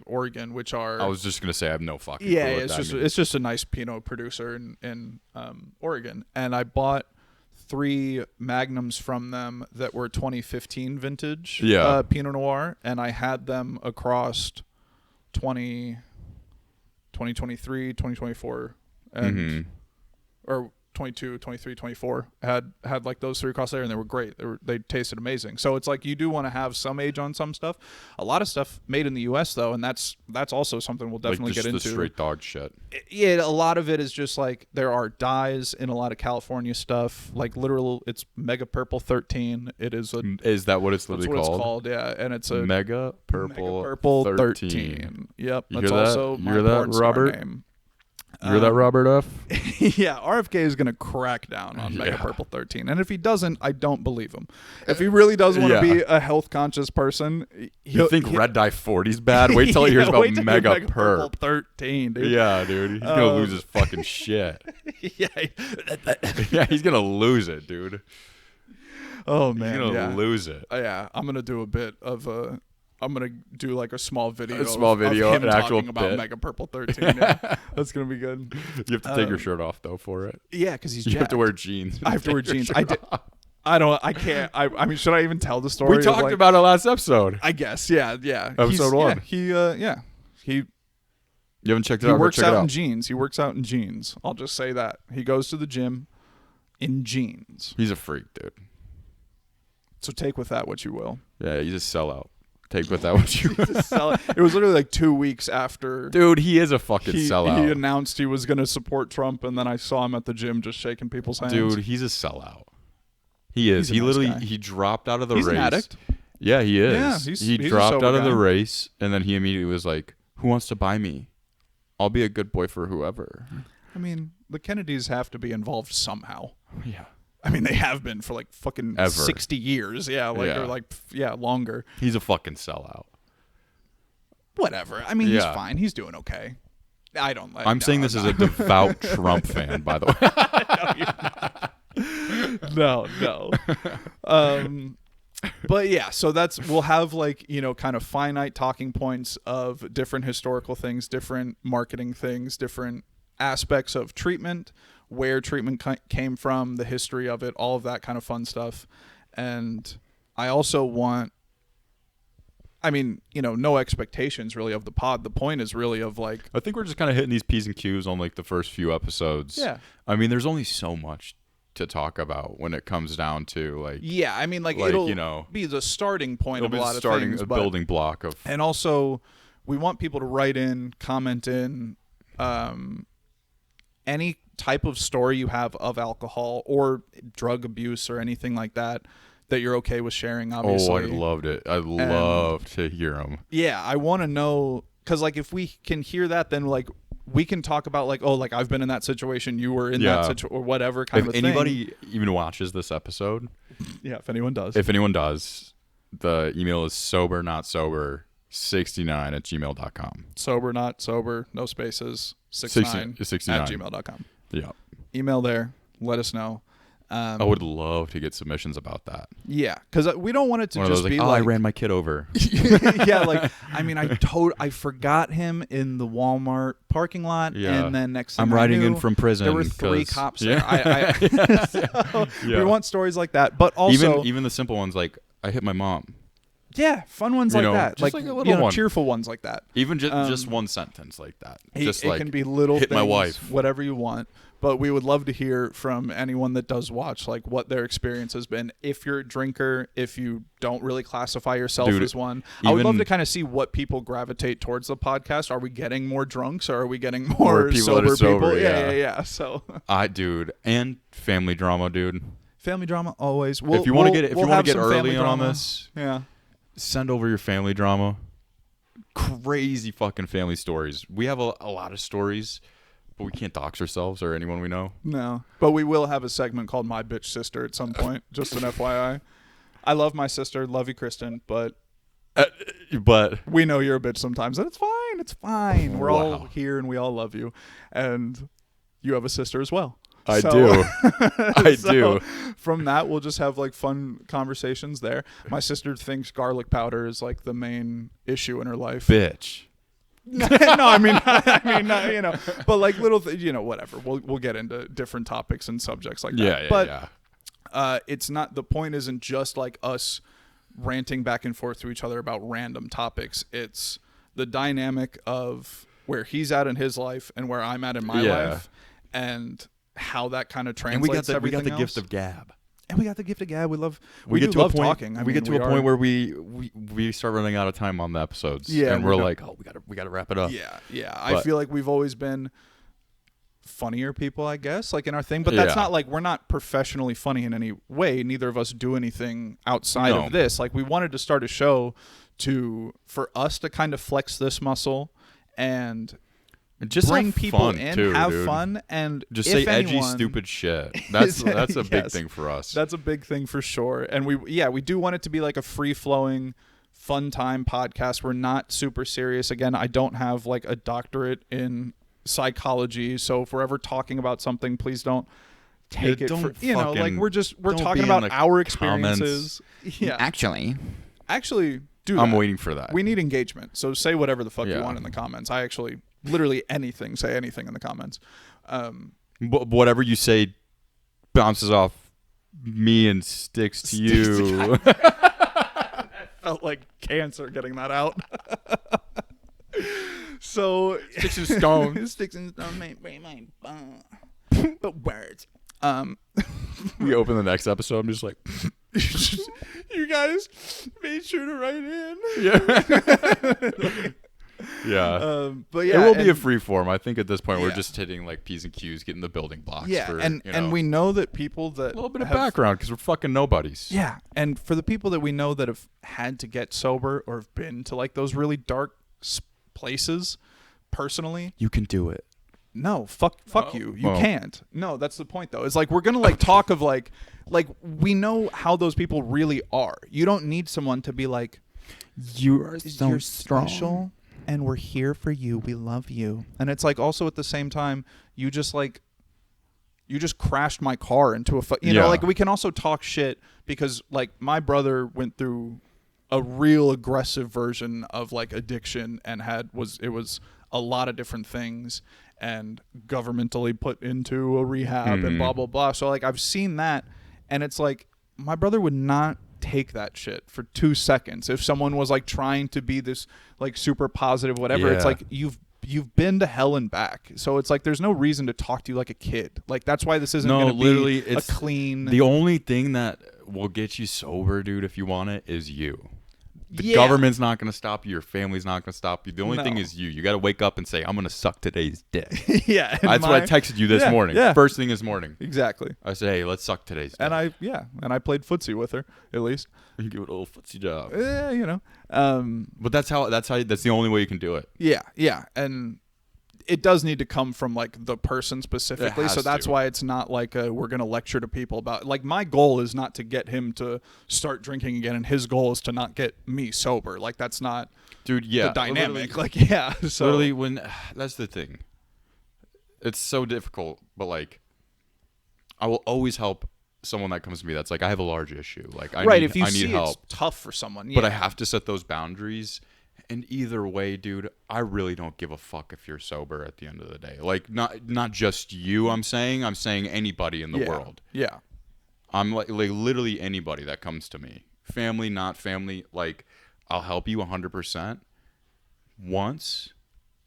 Oregon, which are I was just gonna say I have no fucking yeah, clue what it's that just means. it's just a nice Pinot producer in Oregon, and I bought 3 magnums from them that were 2015 vintage Pinot Noir, and I had them across 2023, 2024, and or 22, 23, 24. Had like those 3 across there, and they were great. They tasted amazing. So it's like you do want to have some age on some stuff. A lot of stuff made in the U.S. though, and that's also something we'll definitely like just get into. The straight dog shit. Yeah, a lot of it is just like there are dyes in a lot of California stuff. Like literal, it's Mega Purple 13. It is a. Is that what it's That's literally what called? it's called, yeah, and it's a Mega Purple, Mega Purple 13. 13. Yep, You that's hear that? also You my hear that, porn star Robert? name. You hear that, Robert F? Yeah, RFK is going to crack down on Mega Yeah. Purple 13. And if he doesn't, I don't believe him. If he really does want to be a health conscious person, You think Red Dye 40's bad? Wait till he hears about wait till Mega Purple Perp. 13, dude. Yeah, dude. He's going to lose his fucking shit. Yeah. Yeah, he's going to lose it, dude. Oh, He's man. going to Yeah. lose it. Yeah, I'm going to do a bit of a. I'm gonna do like a small video. A small video, of him an actual talking about bit. Mega Purple 13. Yeah. That's gonna be good. You have to take your shirt off, though, for it. Yeah, because he's. You have to jacked. wear jeans. I have to wear Take your jeans. shirt I did. off. I don't. I can't. I mean, should I even tell the story? We of, talked like- about it last episode. I guess. Yeah. Yeah. Episode 1. Yeah. He You haven't checked it he out? Go works check out it in out. jeans. He works out in jeans. I'll just say that he goes to the gym in jeans. He's a freak, dude. So take with that what you will. Yeah, he's a sellout. Take with that what you It was literally like 2 weeks after. Dude, he is a fucking He sellout. announced he was going to support Trump, and then I saw him at the gym just shaking people's hands. Dude, he's a sellout. He is. He's a he nice literally guy. he dropped out of the He's race. an addict. Yeah, he is. Yeah, he he's a dropped sober out of the guy. race, and then he immediately was like, "Who wants to buy me? I'll be a good boy for whoever." I mean, the Kennedys have to be involved somehow. Yeah. I mean, they have been for like fucking Ever. 60 years. Yeah, like Yeah. or like longer. He's a fucking sellout. Whatever. I mean, he's Yeah. fine. He's doing okay. I don't like. I'm saying this as a devout Trump fan, by the way. No. But yeah, so we'll have like, kind of finite talking points of different historical things, different marketing things, different aspects of treatment, where treatment came from, the history of it, all of that kind of fun stuff. And I also want, no expectations really of the pod. The point is really of like, I think we're just kind of hitting these P's and Q's on like the first few episodes. Yeah. I mean, there's only so much to talk about when it comes down to like yeah, I mean, like Like, it'll be the starting point it'll of be a lot starting of things, a but- building block of And also, we want people to write in, comment in, any type of story you have of alcohol or drug abuse or anything like that you're okay with sharing, obviously. Oh, I loved it. I love to hear them. Yeah, I want to know, because like if we can hear that, then like we can talk about like, oh, like I've been in that situation, you were in that situation, or whatever kind If of a thing. anybody even watches this episode, Yeah, if anyone does. if anyone does, the email is sobernotssober69@gmail.com. Sober, not sober, no spaces, 69 69. at gmail.com. Yeah. Email there. Let us know. I would love to get submissions about that. Yeah, because we don't want it to One of just those be like, like, I ran my kid over. yeah, like I mean, I forgot him in the Walmart parking lot, Yeah. and then next thing I'm I riding in knew, from prison. there were 3 'cause- cops Yeah. there. So Yeah. we want stories like that, but also even the simple ones like I hit my mom. yeah, fun ones You like know, that, just like a little one. cheerful ones like that. Even just one sentence like that. Just it like can be little hit things, my wife. whatever you want. But we would love to hear from anyone that does watch, like what their experience has been. If you're a drinker, if you don't really classify yourself Dude, as one, I would love even- to kind of see what people gravitate towards the podcast. Are we getting more drunks, or are we getting more people that sober are sober, people? yeah. Yeah. So Dude, and family drama, dude. Family drama always. If you want to get early early in on this, yeah. send over your family drama. Crazy fucking family stories. We have a lot of stories, but we can't dox ourselves or anyone we know. No, but we will have a segment called My Bitch Sister at some point. Just an FYI. I love my sister, love you, Kristen, but we know you're a bitch sometimes, and it's fine. It's fine. We're all here, and we all love you, and you have a sister as well. I do. I do. From that, we'll just have like fun conversations there. My sister thinks garlic powder is like the main issue in her life. Bitch. No, I mean, but like little, whatever. We'll get into different topics and subjects like that. But it's not. The point isn't just like us ranting back and forth to each other about random topics. It's the dynamic of where he's at in his life and where I'm at in my life, and how that kind of translates. And we got the gift of gab. And we got the gift of gab. We love talking. We get to a point where we start running out of time on the episodes. Yeah, and we're like, oh, we gotta wrap it up. Yeah. I feel like we've always been funnier people, I guess, like in our thing. But that's not like we're not professionally funny in any way. Neither of us do anything outside of this. Like we wanted to start a show for us to kind of flex this muscle and just bring people fun in, too, have dude. Fun, and just say edgy, stupid shit. That's a big thing for us. That's a big thing for sure. And we do want it to be like a free flowing, fun time podcast. We're not super serious. Again, I don't have like a doctorate in psychology, so if we're ever talking about something, please don't take it for like we're talking about our experiences. Yeah, actually, do. I'm waiting for that. We need engagement. So say whatever the fuck you want in the comments. I actually. Literally anything. Say anything in the comments. Whatever you say bounces off me and sticks to you. I felt like cancer getting that out. So sticks and stone. Sticks and stone may break my bone. But words. We open the next episode. I'm just like, you guys made sure to write in. Yeah. Yeah, but yeah, it will be a free form. I think at this point we're just hitting like P's and Q's, getting the building blocks. Yeah, and we know that people that a little bit of background because we're fucking nobodies. Yeah, and for the people that we know that have had to get sober or have been to like those really dark places, personally, you can do it. No, fuck you. You can't. No, that's the point though. It's like we're gonna like talk of like we know how those people really are. You don't need someone to be like, you're special. And we're here for you. We love you. And it's like also at the same time, you just crashed my car into know, like we can also talk shit because like my brother went through a real aggressive version of like addiction and it was a lot of different things and governmentally put into a rehab and blah, blah, blah. So like I've seen that and it's like my brother would not take that shit for 2 seconds if someone was like trying to be this like super positive whatever. It's like you've been to hell and back, so it's like there's no reason to talk to you like a kid. Like that's why this isn't gonna be a clean. The only thing that will get you sober, dude, if you want it, is you. The government's not going to stop you. Your family's not going to stop you. The only thing is you. You got to wake up and say, I'm going to suck today's dick. Yeah. That's what I texted you this morning. Yeah. First thing this morning. Exactly. I say, hey, let's suck today's dick. And I played footsie with her, at least. You give it a little footsie job. Yeah, But that's the only way you can do it. Yeah, yeah. And it does need to come from like the person specifically, so that's why it's not like we're gonna lecture to people about like my goal is not to get him to start drinking again, and his goal is to not get me sober. Like that's not, dude. Yeah, the dynamic. So literally, when that's the thing, it's so difficult. But like, I will always help someone that comes to me that's like I have a large issue. Like I need help. It's tough for someone, but I have to set those boundaries. And either way, dude, I really don't give a fuck if you're sober at the end of the day. Like, not just you, I'm saying anybody in the world. Yeah. I'm like literally anybody that comes to me. Family, not family. Like, I'll help you 100% once.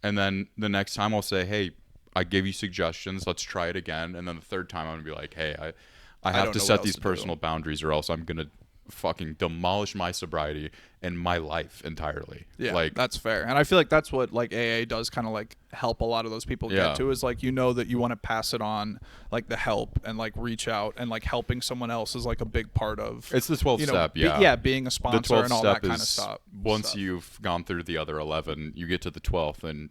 And then the next time I'll say, hey, I give you suggestions. Let's try it again. And then the third time I'm going to be like, hey, I have to set these personal boundaries or else I'm going to fucking demolished my sobriety and my life entirely. Yeah, like that's fair. And I feel like that's what like AA does kind of like help a lot of those people Yeah. get to, is like, you know, that you want to pass it on, like the help and like reach out, and like helping someone else is like a big part of it's the 12th you know, step. Yeah. yeah, being a The sponsor 12th and all step that kind of is stuff. once you've gone through the other 11, you get to the 12th and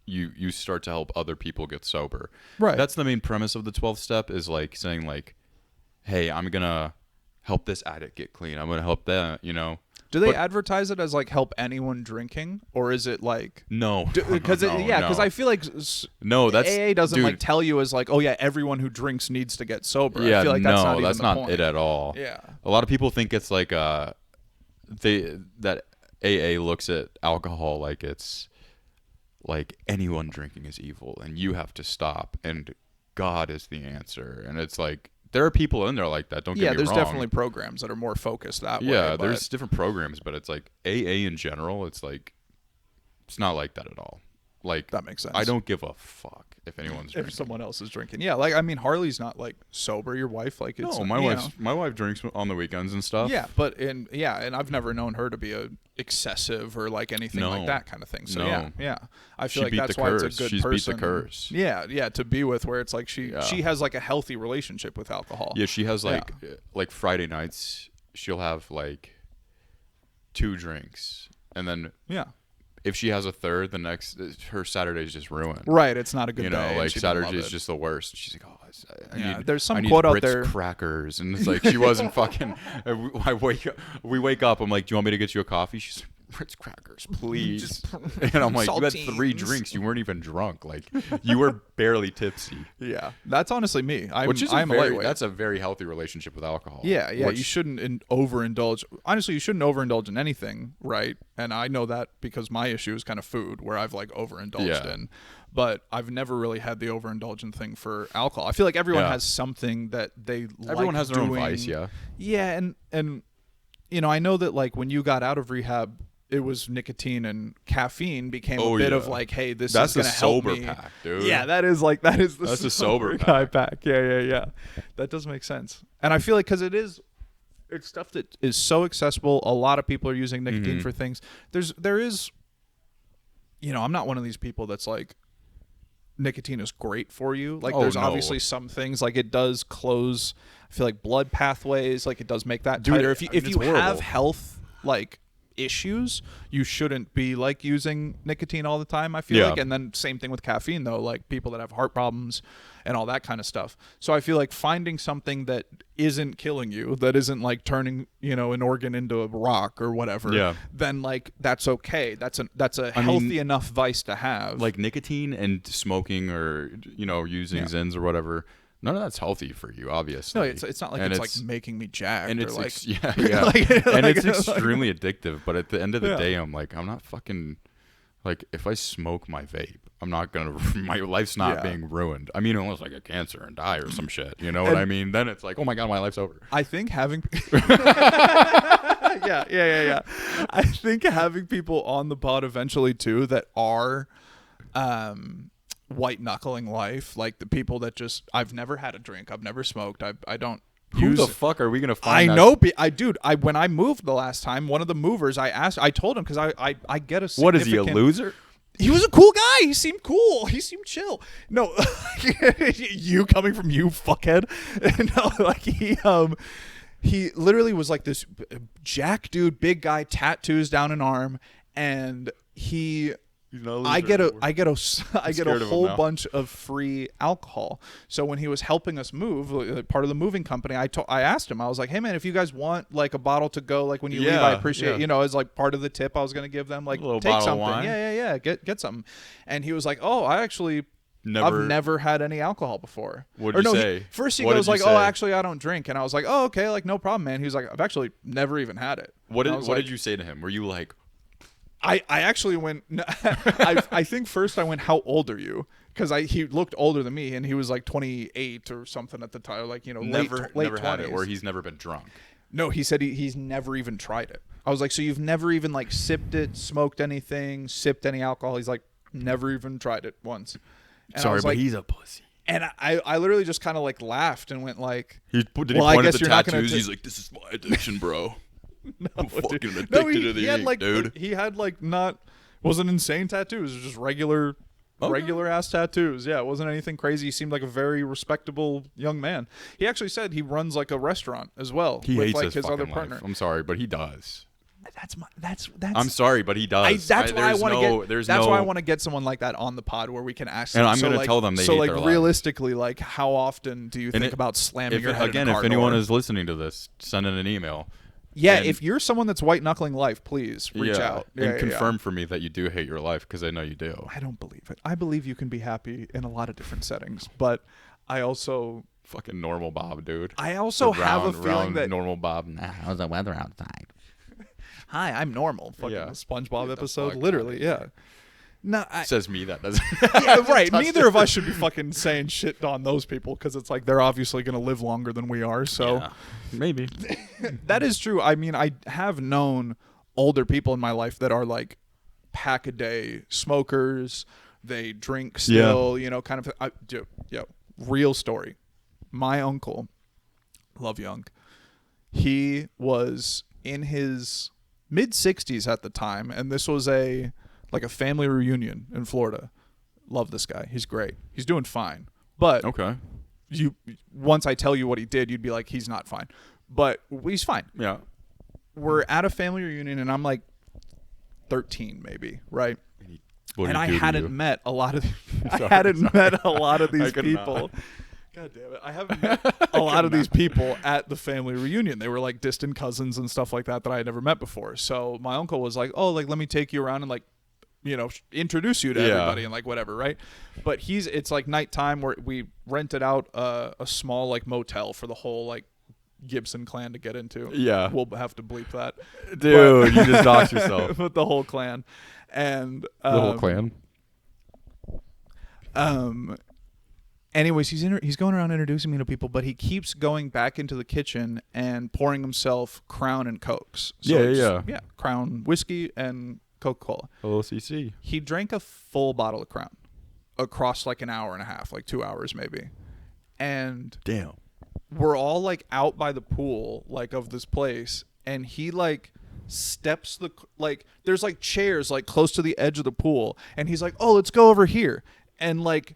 you start to help other people get sober. Right. That's the main premise of the 12th step, is like saying like, hey, I'm going to help this addict get clean. I'm going to help that, you know. Do they But- advertise it as like help anyone drinking, or is it like No. because no, because no. I feel like No, that's AA doesn't dude, like tell you as like, oh yeah, everyone who drinks needs to get sober. Yeah, I feel like that's no, not even that's the not point. it at all. Yeah. A lot of people think it's like that AA looks at alcohol like it's like anyone drinking is evil and you have to stop and God is the answer. And it's like there are people in there like that. Don't get me there's wrong. definitely programs that are more focused that way. Yeah, but- there's different programs, but it's like AA in general. It's like it's not like that at all. Like that makes sense. I don't give a fuck if anyone's drinking. if someone else is drinking. Yeah, like I mean, Harley's not like sober. Your wife, like it's No, my you wife know. my wife drinks on the weekends and stuff. Yeah, but and I've never known her to be a excessive or like anything like No. that kind of thing. So No. yeah, I She feel like beat that's the why curse. it's a good She's beat the person. curse. Yeah, to be with, where it's like she Yeah. has like a healthy relationship with alcohol. Yeah, she has like Friday nights she'll have like 2 drinks, and then Yeah. if she has a third, the next her Saturday's just ruined. Right, it's not a good You day. know, and like she didn't love Saturday's it. just the worst. She's like, oh, I Yeah, need, there's some I need quote out Ritz there- crackers, and it's like she wasn't fucking. We wake up. I'm like, do you want me to get you a coffee? She's like, Ritz crackers, please. And I'm like, you had 3 Saltines. drinks. You weren't even drunk. Like, you were barely tipsy. Yeah, that's honestly me. Which is I'm a lightweight. that's a very healthy relationship with alcohol. Yeah, which- you shouldn't overindulge. Honestly, you shouldn't overindulge in anything, right? And I know that because my issue is kind of food, where I've like overindulged Yeah. in. But I've never really had the overindulgent thing for alcohol. I feel like everyone Yeah. has something that they Everyone like has their own doing. vice, yeah. Yeah, and you know, I know that like when you got out of rehab, it was nicotine and caffeine became Oh, a bit yeah. of like, hey, this That's is the going to help sober me. pack, dude. Yeah, that is the That's the sober guy pack. Yeah. That does make sense. And I feel like because it's stuff that is so accessible. A lot of people are using nicotine Mm-hmm. for things. There is, you know, I'm not one of these people that's like, nicotine is great for you. Like Oh, there's no. obviously some things, like it does close, I feel like, blood pathways, like it does make that Dude, tighter. If you I mean, it's have horrible. health like issues, you shouldn't be like using nicotine all the time, I feel Yeah. like. And then same thing with caffeine though, like people that have heart problems and all that kind of stuff. So I feel like finding something that isn't killing you, that isn't like turning, you know, an organ into a rock or whatever, Yeah. then like that's okay. That's a I mean, healthy enough vice to have. like nicotine and smoking or using Yeah. Zins or whatever, none of that's healthy for you, obviously. no, it's not like And it's like making me jacked and or it's like yeah like- and like- it's extremely addictive. But at the end of the Yeah. day, I'm like, I'm not fucking like, if I smoke my vape, I'm not gonna my life's not Yeah. being ruined. I mean, unless I get cancer and die or some shit, you know what I mean? Then it's like, oh my god, my life's over. I think having yeah. I think having people on the pod eventually too that are white knuckling life, like the people that just, I've never had a drink, I've never smoked, I don't Who use the it. fuck are we gonna I find? know, when I moved the last time, one of the movers, I told him, because I get a What is he, a significant- loser? He was a cool guy. He seemed cool. He seemed chill. No, you coming from you, fuckhead. No, like he literally was like this jack dude, big guy, tattoos down an arm, and I get a scared of him whole now. bunch of free alcohol. So when he was helping us move, like, part of the moving company, I asked him, I was like, hey man, if you guys want like a bottle to go, like when you leave, I Yeah, appreciate, yeah. you know, as like part of the tip I was gonna give them, like A little take bottle of something. wine. Yeah. Get something. And he was like, oh, I've Never. never had any alcohol before. What'd Or you no, say? First he What goes did you like, oh, say? actually I don't drink. And I was like, oh, okay, like no problem, man. He was like, I've actually never even had it. What And did I was what like, did you say to him? Were you like, I actually went. I think first I went, how old are you? Because he looked older than me, and he was like 28 or something at the time, like, you know, never late had 20s. it, or he's never been drunk? No, he said he's never even tried it. I was like, so you've never even like sipped it, smoked anything, sipped any alcohol? He's like, never even tried it once. And I Sorry, was but like, he's a pussy. And I literally just kind of like laughed and went like, Did he Well, I point at guess the you're not gonna tattoos? ta- He's like, this is my addiction, bro. I'm fucking dude. addicted No, to the he had ink, like dude. he had like not wasn't insane tattoos. It was just regular ass tattoos. Yeah, it wasn't anything crazy. He seemed like a very respectable young man. He actually said he runs like a restaurant as well He with hates like his fucking other life. partner. I'm sorry, but he does. That's I'm sorry, but he does. that's why I want to get. There's That's no, why I want to get someone like that on the pod where we can ask. And them. I'm So, gonna like, tell them they So hate like their life. realistically, like how often do you think it- about slamming If, your head again, in a car if anyone door? is listening to this, send in an email. Yeah, and- if you're someone that's white knuckling life, please reach out and confirm for me that you do hate your life, because I know you do. I don't believe it. I believe you can be happy in a lot of different settings, but I also Fucking normal Bob, dude. have a feeling round that normal Bob. Nah, how's the weather outside? hi, I'm normal. Fucking Yeah. the SpongeBob Get the episode, fuck literally. outta Yeah. No, Says me that doesn't. yeah, right. touched Neither of it. us should be fucking saying shit on those people because it's like they're obviously going to live longer than we are. So Yeah, maybe. that is true. I mean, I have known older people in my life that are like pack a day smokers. They drink still, you know, kind of. Real story. My uncle, love you, Unc. He was in his mid 60s at the time, and this was a family reunion in Florida. Love this guy. He's great. He's doing fine. But Okay. once I tell you what he did, you'd be like, he's not fine. But he's fine. Yeah. We're at a family reunion, and I'm like 13 maybe, right? What And did I he do to hadn't you? met a lot of Sorry, I hadn't met a lot of I these could people. not. God damn it. I haven't met a lot of these people at the family reunion. They were like distant cousins and stuff like that I had never met before. So my uncle was like, "Oh, like let me take you around and like, you know, introduce you to Yeah. everybody and like whatever, right?" But it's like nighttime where we rented out a small like motel for the whole like Gibson clan to get into. Yeah. We'll have to bleep that. Dude, you just doxed yourself. With the whole clan. And The whole clan. Anyways, he's going around introducing me to people, but he keeps going back into the kitchen and pouring himself Crown and Cokes. Yeah. Crown whiskey and Coca-Cola. OCC. He drank a full bottle of Crown across like an hour and a half, like 2 hours maybe. And Damn. we're all like out by the pool like of this place, and he like steps there's like chairs like close to the edge of the pool, and he's like, "Oh, let's go over here," and like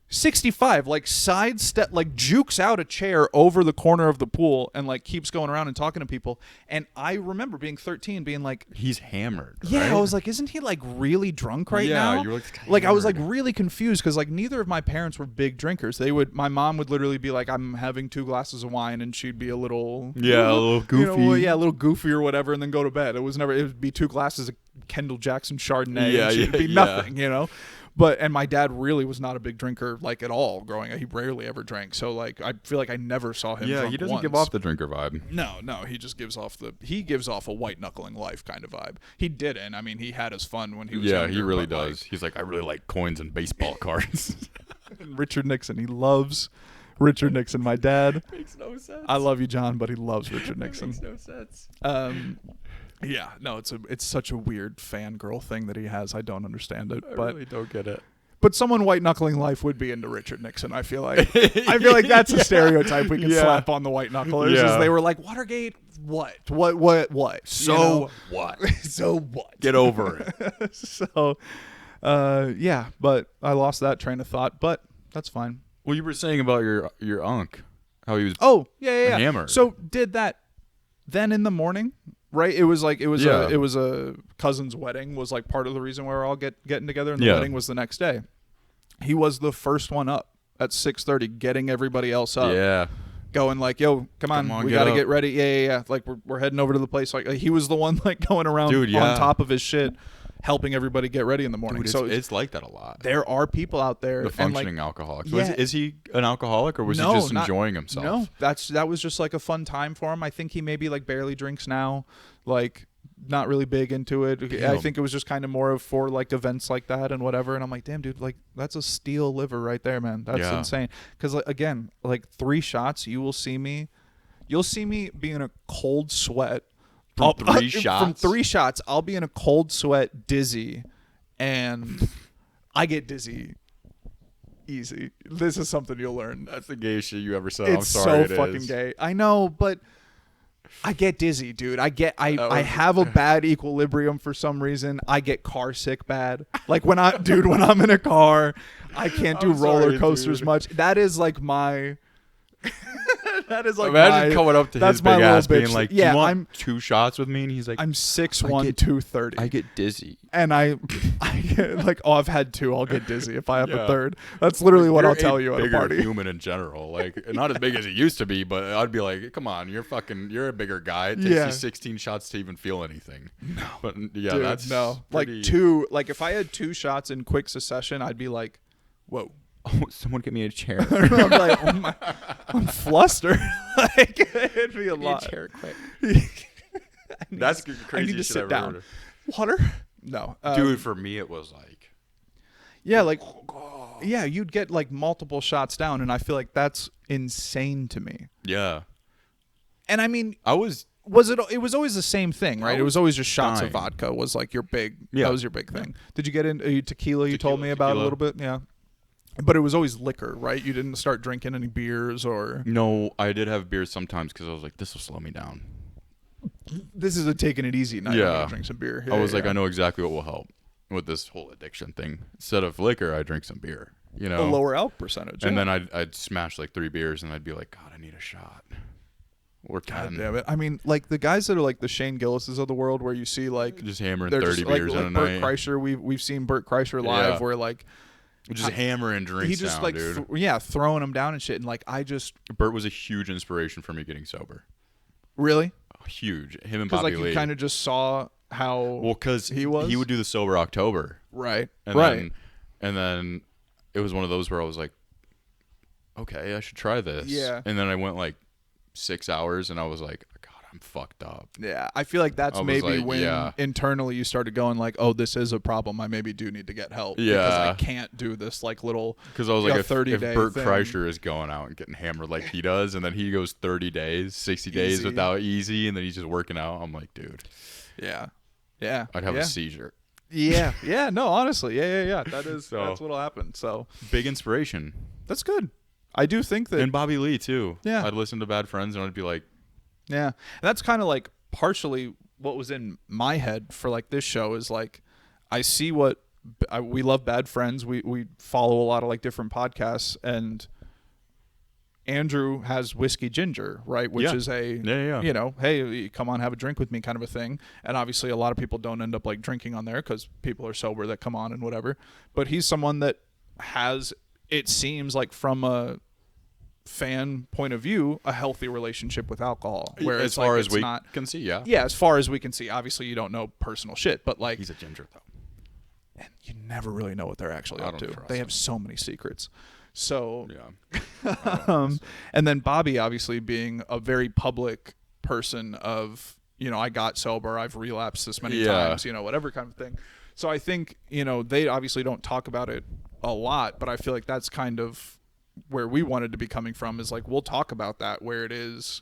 65 like sidestep like jukes out a chair over the corner of the pool and like keeps going around and talking to people. And I remember being 13 being like, He's hammered. yeah, right? I was like, isn't he like really drunk right Yeah, now? you were, like, Like I was like hammered. really confused because like neither of my parents were big drinkers. My mom would literally be like, I'm having 2 glasses of wine, and she'd be a little a little goofy. you know, a little goofy or whatever, and then go to bed. It would be 2 glasses of Kendall Jackson Chardonnay. Yeah, and it'd be yeah. nothing, you know. And my dad really was not a big drinker like at all growing up. He rarely ever drank. So like I feel like I never saw him. Yeah, drunk he doesn't give once. off the drinker vibe. No, he just gives off a white knuckling life kind of vibe. He didn't. I mean, he had his fun when he was Yeah, younger, he really but, does. He's like, I really like coins and baseball cards. Like, Richard Nixon, he loves Richard Nixon. My dad, Makes no sense. I love you, John, but he loves Richard Nixon. Makes no sense. Yeah, no, it's such a weird fangirl thing that he has. I don't understand it, I but really don't get it. but someone white knuckling life would be into Richard Nixon. I feel like that's a stereotype we can Yeah. slap on the white knucklers. Yeah. Is they were like Watergate. What? So You know? what? So what? Get over it. So, yeah, but I lost that train of thought, but that's fine. Well, you were saying about your unc, how he was. Oh, yeah. Hammered. So did that then in the morning, right? It was Yeah. a cousin's wedding was like part of the reason we were all getting together, and the Yeah. wedding was the next day. He was the first one up at 6:30, getting everybody else up. Yeah. Going like, yo, come on, on, we get gotta up. get ready. Yeah. Like we're heading over to the place. Like he was the one like going around Dude, yeah. on top of his shit, helping everybody get ready in the morning. Dude, so it's like that a lot. there are people out there, The and functioning like, alcoholic. So Yeah. is he an alcoholic, or was No, he just not- enjoying himself? No, that was just like a fun time for him. I think he maybe like barely drinks now, like not really big into it. I Damn. think it was just kind of more of for like events like that and whatever. And I'm like, damn, dude, like that's a steel liver right there, man. That's Yeah. insane. Because like, again, like 3 shots, you'll see me be in a cold sweat. From 3 From shots? 3 shots, I'll be in a cold sweat, dizzy, and I get dizzy Easy. This is something you'll learn. That's the gayest shit you ever said. I'm It's sorry. so fucking gay. I know, but I get dizzy, dude. I was- have a bad equilibrium for some reason. I get car sick bad. Like when I'm in a car, I can't do I'm roller sorry, coasters dude. much. That is like my that is like Imagine my, coming up to that's his my big little ass being bitch. like, Yeah, "Do you want I'm 2 shots with me?" And he's like, I'm 6'1", get- 230. "I get dizzy." And I get like, oh, I've had 2. I'll get dizzy if I have a Yeah. third. That's literally what You're I'll tell you at a bigger party. human in general, like not as big as he used to be, but I'd be like, "Come on, you're a bigger guy. It takes Yeah. you 16 shots to even feel anything." No, but yeah, Dude, that's no. pretty- Like 2. Like if I had 2 shots in quick succession, I'd be like, whoa. Oh, someone get me a chair. I'm like, oh my, I'm flustered. Like it'd be a lot. quick. I need That's to- the I need craziest to shit sit I've down. ever heard. Water? No, Dude, for me it was like, Yeah, like, yeah, you'd get like multiple shots down, and I feel like that's insane to me. yeah, And I mean, I was it was always the same thing, right? I It was was always just shots of dying. vodka was like your big. Yeah. That was your big thing. Did you get into tequila? You told Tequila, me about a tequila. little bit, yeah. But it was always liquor, right? You didn't start drinking any beers or. no, I did have beers sometimes because I was like, this will slow me down. This is a taking it easy night. I'm Yeah. gonna drink some beer. I was like, yeah. I know exactly what will help with this whole addiction thing. Instead of liquor, I drink some beer, you a know. lower alc percentage. And yeah. then I'd smash like 3 beers, and I'd be like, God, I need a shot. Or 10. God damn it! I mean, like the guys that are like the Shane Gillises of the world, where you see like Just hammering they're 30 just, like, beers like in a Bert night. Kreischer. We've seen Bert Kreischer live, Yeah. where like Just hammering drinks he just down, like dude. throwing them down and shit. And like I just Bert was a huge inspiration for me getting sober. really Huge. Him and because Bobby like Lee. you kind of just saw how well, because he was? he would do the sober October, right and right then it was one of those where I was like, okay, I should try this. Yeah. And then I went like 6 hours, and I was like, God, I'm fucked up. yeah. I feel like that's I was maybe like, when yeah. internally you started going like, oh, this is a problem. I maybe do need to get help. because Yeah. I can't do this like little. Because I was Yeah, like, if 30-day Bert thing. Kreischer is going out and getting hammered like he does, and then he goes 30 days, 60 days Easy. without easy, and then he's just working out, I'm like, dude, Yeah. Yeah. I'd have yeah. a seizure. Yeah. Yeah. No, honestly. Yeah. That is So- that's what'll happen. So Big inspiration. that's good. I do think that And Bobby Lee, too. Yeah. I'd listen to Bad Friends, and I'd be like, yeah. And that's kind of like partially what was in my head for like this show is like I see what we love Bad Friends. We follow a lot of like different podcasts, and Andrew has Whiskey Ginger, right? Which Yeah. is a Yeah. you know, hey, come on, have a drink with me kind of a thing. And obviously a lot of people don't end up like drinking on there because people are sober that come on and whatever. But he's someone that has, it seems like from a fan point of view, a healthy relationship with alcohol. Where as it's far like as it's we not, can see, yeah. yeah, as far as we can see. Obviously you don't know personal shit, but like He's a ginger, though. and you never really know what they're actually I up don't to. trust They have them. so many secrets. So Yeah. and then Bobby obviously being a very public person of, you know, I got sober, I've relapsed this many Yeah. times, you know, whatever kind of thing. So I think, you know, they obviously don't talk about it a lot, but I feel like that's kind of where we wanted to be coming from is like, we'll talk about that, where it is,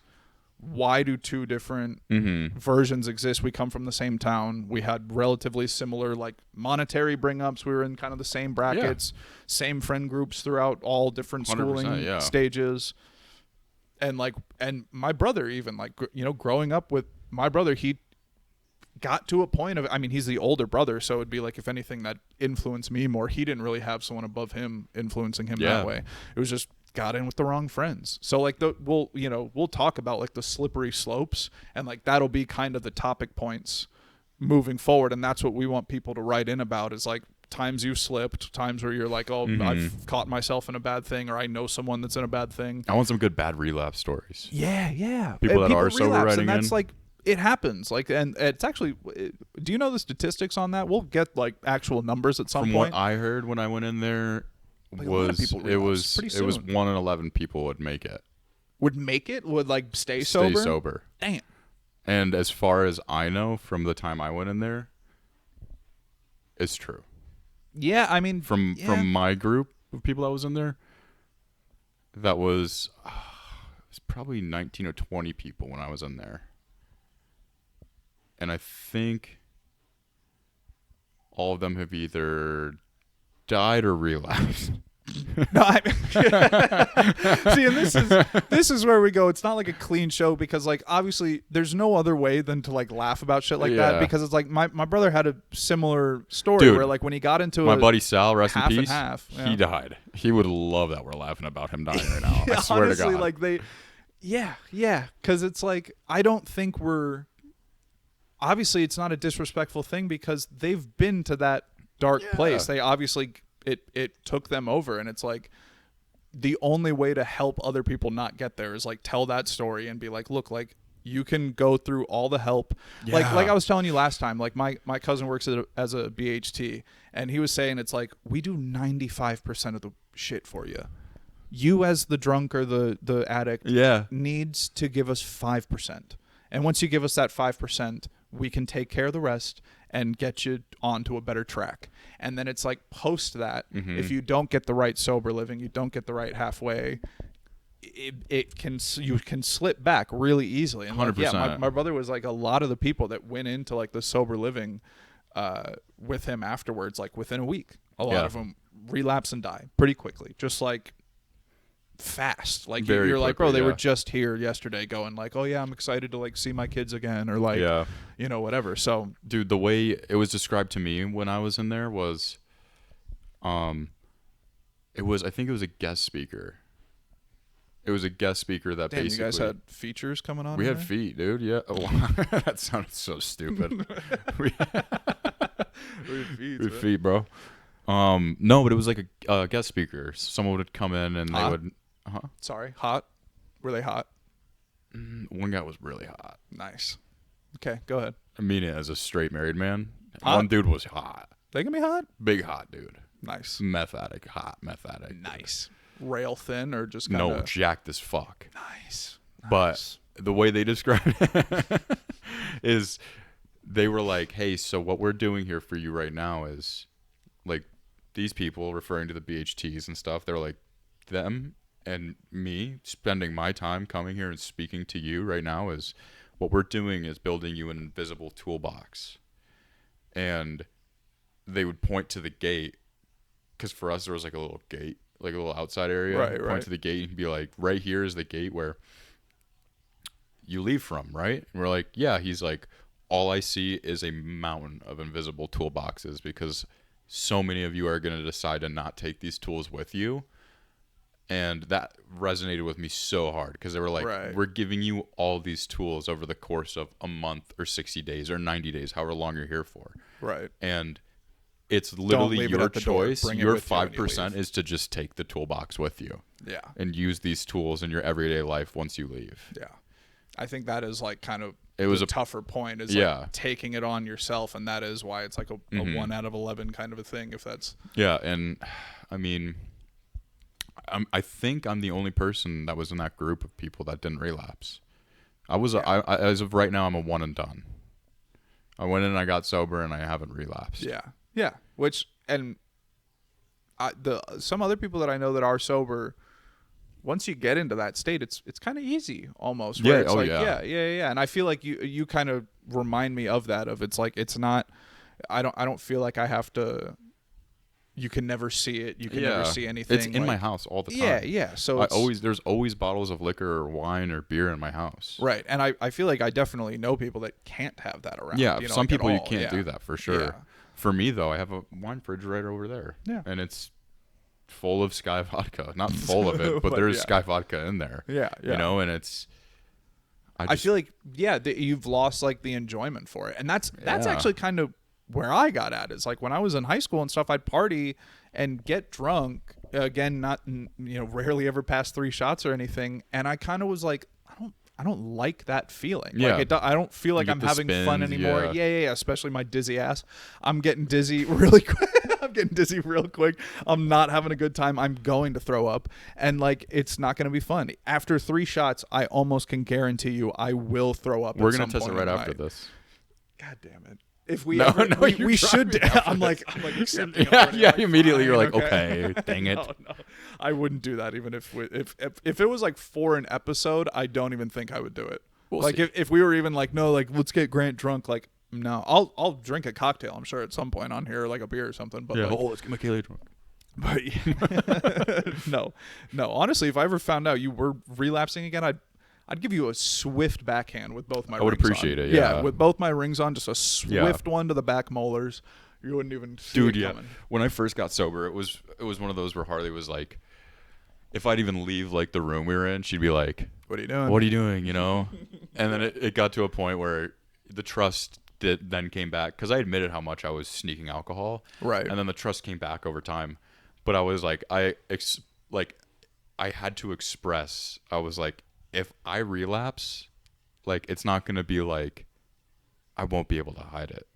why do 2 different versions exist? We come from the same town. We had relatively similar like monetary bring ups. We were in kind of the same brackets, same friend groups throughout all different 100%, schooling yeah. stages. And like, and my brother even like, you know, growing up with my brother, he got to a point of, I mean, he's the older brother. So it'd be like, if anything that influenced me more, he didn't really have someone above him influencing him Yeah. that way. It was just got in with the wrong friends. So like we'll talk about like the slippery slopes, and like that'll be kind of the topic points moving forward. And that's what we want people to write in about is like times you slipped, times where you're like, oh, I've caught myself in a bad thing, or I know someone that's in a bad thing. I want some good bad relapse stories. Yeah. People And that are sober relapse, writing and that's in. like, it happens. Like, and it's actually, do you know the statistics on that? We'll get like actual numbers at some From point. what I heard when I went in there, Like, a lot of people relapse pretty it was soon. 1 in 11 people would make it. Would make it, would like stay Stay sober. sober. Damn. And as far as I know, from the time I went in there, it's true. Yeah, I mean, From my group of people that was in there, that was it was probably 19 or 20 people when I was in there. And I think all of them have either died or relapsed. No, see, and this is where we go. It's not like a clean show because like obviously there's no other way than to like laugh about shit like that Yeah. because it's like my brother had a similar story Dude, where like when he got into My buddy Sal, rest in half and peace, half, yeah. he died. He would love that we're laughing about him dying right now. I swear honestly, to God. like yeah, because it's like I don't think we're obviously it's not a disrespectful thing because they've been to that dark place. They obviously it took them over, and it's like the only way to help other people not get there is like tell that story and be like, look, like you can go through all the help. Like I was telling you last time, like my cousin works as a BHT, and he was saying it's like we do 95% of the shit for you. You as the drunk or the addict needs to give us 5%. And once you give us that 5%, we can take care of the rest and get you onto a better track. And then it's like post that, if you don't get the right sober living, you don't get the right halfway, you can slip back really easily. And 100%. Like, yeah, my brother was like a lot of the people that went into like the sober living with him afterwards, like within a week, a lot of them relapse and die pretty quickly, just like fast. Like Very you're like, bro, quickly, they were just here yesterday going like, oh yeah, I'm excited to like see my kids again, or like you know, whatever. So dude, the way it was described to me when I was in there was I think it was a guest speaker. It was a guest speaker that damn, basically you guys had features coming on. we in had there? feet, dude. Yeah. Oh, that sounded so stupid. we We had feet, we man. feet, bro. No, but it was like a guest speaker. Someone would come in and they would Sorry, hot. Were they hot? one guy was really hot. Nice. Okay, go ahead. I mean it as a straight married man. Hot? One dude was hot. They can be hot. Big hot dude. Nice. Meth addict, hot meth addict. Nice. Rail thin or just kind of No, jacked as fuck. nice. But the way they described it is they were like, hey, so what we're doing here for you right now is like these people referring to the BHTs and stuff. They're like them and me spending my time coming here and speaking to you right now is what we're doing is building you an invisible toolbox. And they would point to the gate because for us there was like a little gate, like a little outside area. Point to the gate and be like, right here is the gate where you leave from, right? And we're like, yeah. He's like, all I see is a mountain of invisible toolboxes because so many of you are going to decide to not take these tools with you. And that resonated with me so hard because they were like, we're giving you all these tools over the course of a month or 60 days or 90 days, however long you're here for. Right. And it's literally leave it your at the door. choice. Bring it Your with you when you 5% leave. is to just take the toolbox with you. Yeah. And use these tools in your everyday life once you leave. Yeah. I think that is like kind of It was the a tougher point is Yeah. like taking it on yourself, and that is why it's like a 1 out of 11 kind of a thing. If that's Yeah, and I mean, I think I'm the only person that was in that group of people that didn't relapse. I was as of right now, I'm a one and done. I went in and I got sober and I haven't relapsed. yeah. Which and some other people that I know that are sober, once you get into that state, it's kind of easy almost. Where Yeah, it's oh, like, yeah. yeah. And I feel like you kind of remind me of that. Of it's like it's not. I don't feel like I have to. You can never see it. You can never see anything. It's in my house all the time. Yeah. So there's always bottles of liquor or wine or beer in my house. right, and I feel like I definitely know people that can't have that around. Yeah, you know, some like, at people you all. can't Yeah. do that for sure. Yeah. For me though, I have a wine fridge right over there. Yeah. And it's full of Sky vodka. Not full of it, but But there's yeah. Sky vodka in there. Yeah. You know, and it's I feel like you've lost like the enjoyment for it, and that's Yeah. actually kind of where I got at. Is like when I was in high school and stuff, I'd party and get drunk. Again, not rarely ever past 3 shots or anything, and I kind of was like, I don't like that feeling. Yeah. Like I don't feel like You I'm get the having fun spins, anymore. yeah. Yeah. Especially my dizzy ass. I'm getting dizzy really quick. I'm getting dizzy real quick. I'm not having a good time. I'm going to throw up, and like it's not going to be fun. After 3 shots, I almost can guarantee you I will throw up. we're at gonna some test it point right in the after night. this. God damn it. If we No, ever, no, we, you're we should. driving after I'm like accepting. Yeah, already. yeah, Like, immediately you're fine, like, okay, dang it. No, I wouldn't do that even if it was like for an episode. I don't even think I would do it. We'll like see. if we were even like, no, like let's get Grant drunk. Like no, I'll drink a cocktail. I'm sure at some point on here, like a beer or something. But Yeah, like, let's get Michaela drunk. But no. Honestly, if I ever found out you were relapsing again, I'd give you a swift backhand with both my rings I would appreciate on. it, yeah. with both my rings on, just a swift one to the back molars. You wouldn't even see it coming. When I first got sober, it was one of those where Harley was like, if I'd even leave like the room we were in, she'd be like, "What are you doing? What are you doing?" You know. And then it got to a point where the trust then came back because I admitted how much I was sneaking alcohol, Right. And then the trust came back over time. But I was like, I had to express. I was like, if I relapse, like it's not gonna be like I won't be able to hide it.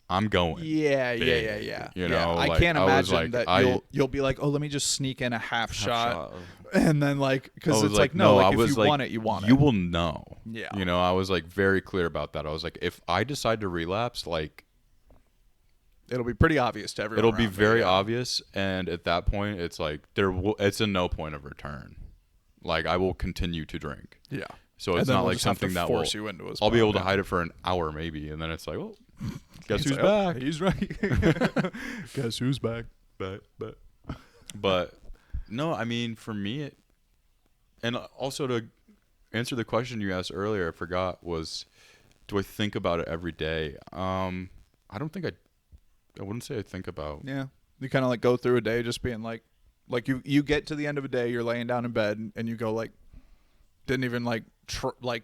I'm going. Yeah. You know, I like, can't I was imagine like, that you'll be like, oh, let me just sneak in a half shot, and then like, I because was it's like, no, like, I was if you like, want it, you want it. You will know. Yeah. You know, I was like very clear about that. I was like, if I decide to relapse, like It'll be pretty obvious to everyone. it'll be around me, very yeah. obvious, and at that point, it's like it's a no point of return. Like I will continue to drink. Yeah. So And it's then not we'll like just have to something that force will. you into a I'll be spot, able to yeah. hide it for an hour maybe, and then it's like, well, guess who's It's like, oh, back? he's right. Guess who's back? But no, I mean for me, and also to answer the question you asked earlier, I forgot was, do I think about it every day? I don't think I wouldn't say I think about. Yeah. You kind of like go through a day just being like you get to the end of a day, you're laying down in bed and you go like, didn't even like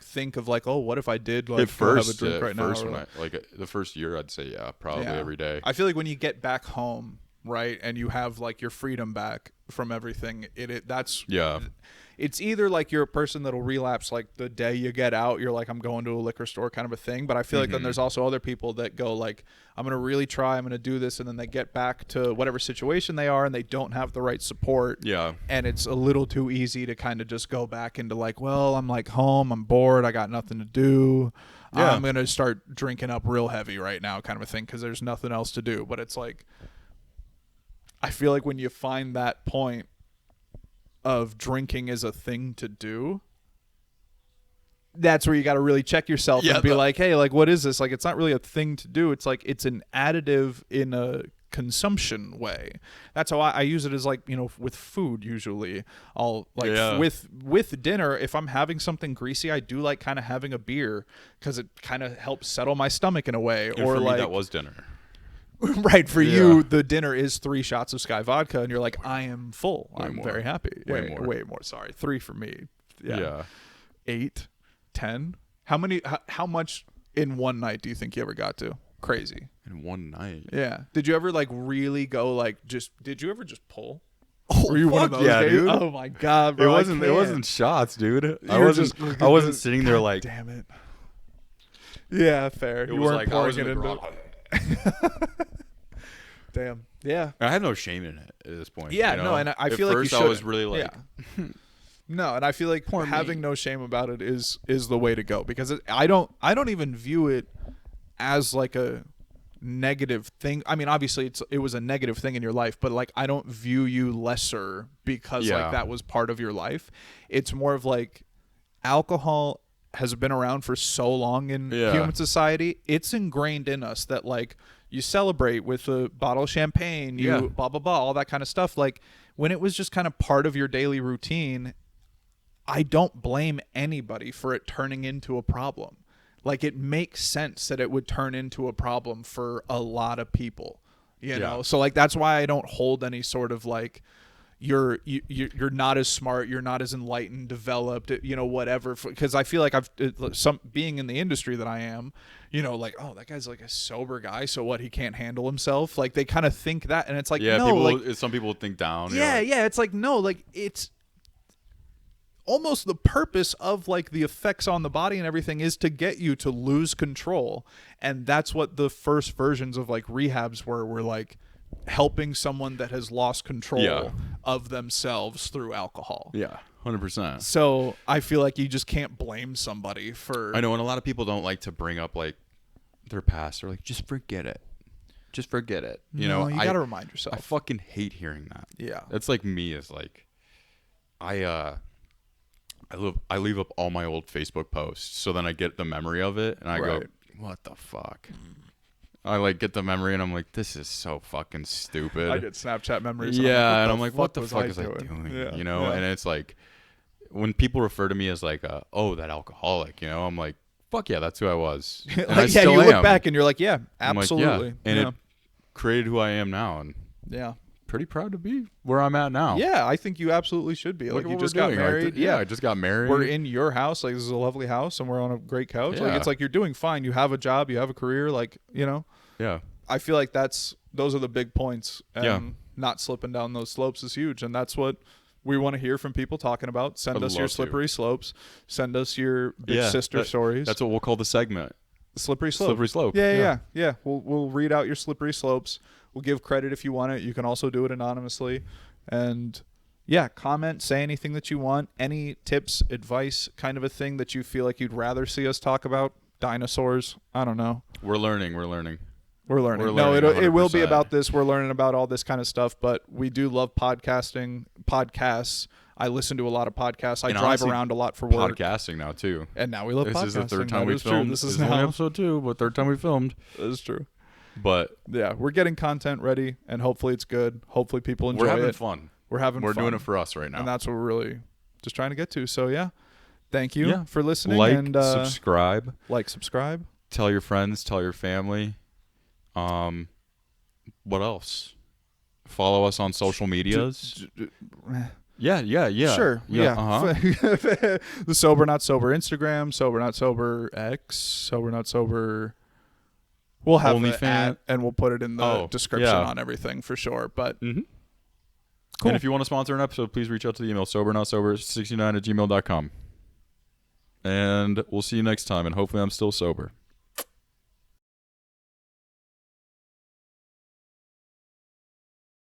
think of like, oh, what if I did like At first, have a drink right now? first or, when the first year, I'd say yeah, probably Yeah. every day. I feel like when you get back home, right, and you have like your freedom back from everything, that's Yeah. It's either like you're a person that'll relapse like the day you get out, you're like, I'm going to a liquor store kind of a thing. But I feel like then there's also other people that go like, I'm going to really try, I'm going to do this. And then they get back to whatever situation they are and they don't have the right support. Yeah. And it's a little too easy to kind of just go back into like, well, I'm like home, I'm bored, I got nothing to do. Yeah. I'm going to start drinking up real heavy right now kind of a thing because there's nothing else to do. But it's like, I feel like when you find that point of drinking is a thing to do, that's where you got to really check yourself and be like, hey, like, what is this? Like, it's not really a thing to do. It's like, it's an additive in a consumption way. That's how I use it as like, you know, with food, usually I'll like with dinner, if I'm having something greasy, I do like kind of having a beer because it kind of helps settle my stomach in a way. And or for like me, that was dinner. Right, for you, the dinner is 3 shots of Sky vodka, and you're like, I am full. I'm more. very happy. Way more. Sorry, 3 for me. Yeah. 8, 10. How much in one night do you think you ever got to? Crazy. In one night. Yeah. Did you ever like really go like did you ever just pull? Oh, Were you one of those yeah, guys? dude. Oh my god, bro. It wasn't shots, dude. I were wasn't just- I wasn't sitting there like Damn it. Yeah, fair. it You was weren't like I pouring was in it the into. garage. Damn. Yeah. I had no shame in it at this point. Yeah, you know? no, and I At feel like you first should. I was really like, No, and I feel like Poor having me. no shame about it is the way to go because I don't even view it as like a negative thing. I mean, obviously it was a negative thing in your life, but like I don't view you lesser because like that was part of your life. It's more of like alcohol has been around for so long in human society. It's ingrained in us that like you celebrate with a bottle of champagne, you blah blah blah, all that kind of stuff. Like when it was just kind of part of your daily routine, I don't blame anybody for it turning into a problem. Like it makes sense that it would turn into a problem for a lot of people, you know? So like, that's why I don't hold any sort of like, you're not as smart, you're not as enlightened, developed, you know, whatever. Because I feel like being in the industry that I am, you know, like, oh, that guy's like a sober guy, so what? He can't handle himself. Like they kind of think that, and it's like, no, like some people think down. yeah, it's like no, like it's almost the purpose of like the effects on the body and everything is to get you to lose control, and that's what the first versions of like rehabs were like. Helping someone that has lost control of themselves through alcohol. Yeah, 100%. So I feel like you just can't blame somebody for. I know, and a lot of people don't like to bring up like their past. They're like, just forget it. Just forget it. You know, you gotta remind yourself. I fucking hate hearing that. Yeah. That's like me is like, I leave up all my old Facebook posts, so then I get the memory of it, and I go, what the fuck? I like get the memory and I'm like, this is so fucking stupid. I get Snapchat memories. Yeah, and I'm like, what the fuck was is I doing? Yeah, You know, yeah. and it's like when people refer to me as like, oh, that alcoholic, you know, I'm like, fuck yeah, that's who I was. And I Like, yeah, still you am. look back and you're like, yeah, I'm like, absolutely. And yeah. it created who I am now, and Yeah. pretty proud to be where I'm at now. Yeah, I think you absolutely should be. Look Like, at you what just we're got doing. married. I just got married. We're in your house. Like, this is a lovely house, and we're on a great couch. Like, Yeah. it's like you're doing fine. You have a job. You have a career. Like, you know, Yeah. I feel like those are the big points. And Yeah. not slipping down those slopes is huge. And that's what we want to hear from people talking about. Send I'd us your love to. slippery slopes. Send us your big sister stories. That's what we'll call the segment. Slippery slope. Slippery slope. Yeah. We'll read out your slippery slopes. We'll give credit if you want it. You can also do it anonymously. And yeah, comment, say anything that you want. Any tips, advice, kind of a thing that you feel like you'd rather see us talk about. Dinosaurs. I don't know. We're learning. We're learning. We're No, learning it will be 100%. about this. We're learning about all this kind of stuff, but we do love podcasts. I listen to a lot of podcasts. I And drive honestly, around a lot for work. Podcasting now too. And now we love This podcasting. is the third time That we is true. filmed. This is only now. episode 2, but third time we filmed. That is true. But Yeah, we're getting content ready, and hopefully it's good. Hopefully people enjoy we're having it. fun. We're having We're fun. doing it for us right now. And that's what we're really just trying to get to. So yeah, thank you Yeah. for listening. Like, and subscribe, subscribe. tell your friends, tell your family. What else? Follow us on social medias. Yeah. Sure. Yeah. Uh-huh. The Sober Not Sober Instagram, Sober Not Sober X, Sober Not Sober. We'll have OnlyFans. an ad, and we'll put it in the Oh, description yeah. on everything for sure. But Mm-hmm. Cool. And if you want to sponsor an episode, please reach out to the email sobernotsober69@gmail.com. And we'll see you next time, and hopefully I'm still sober.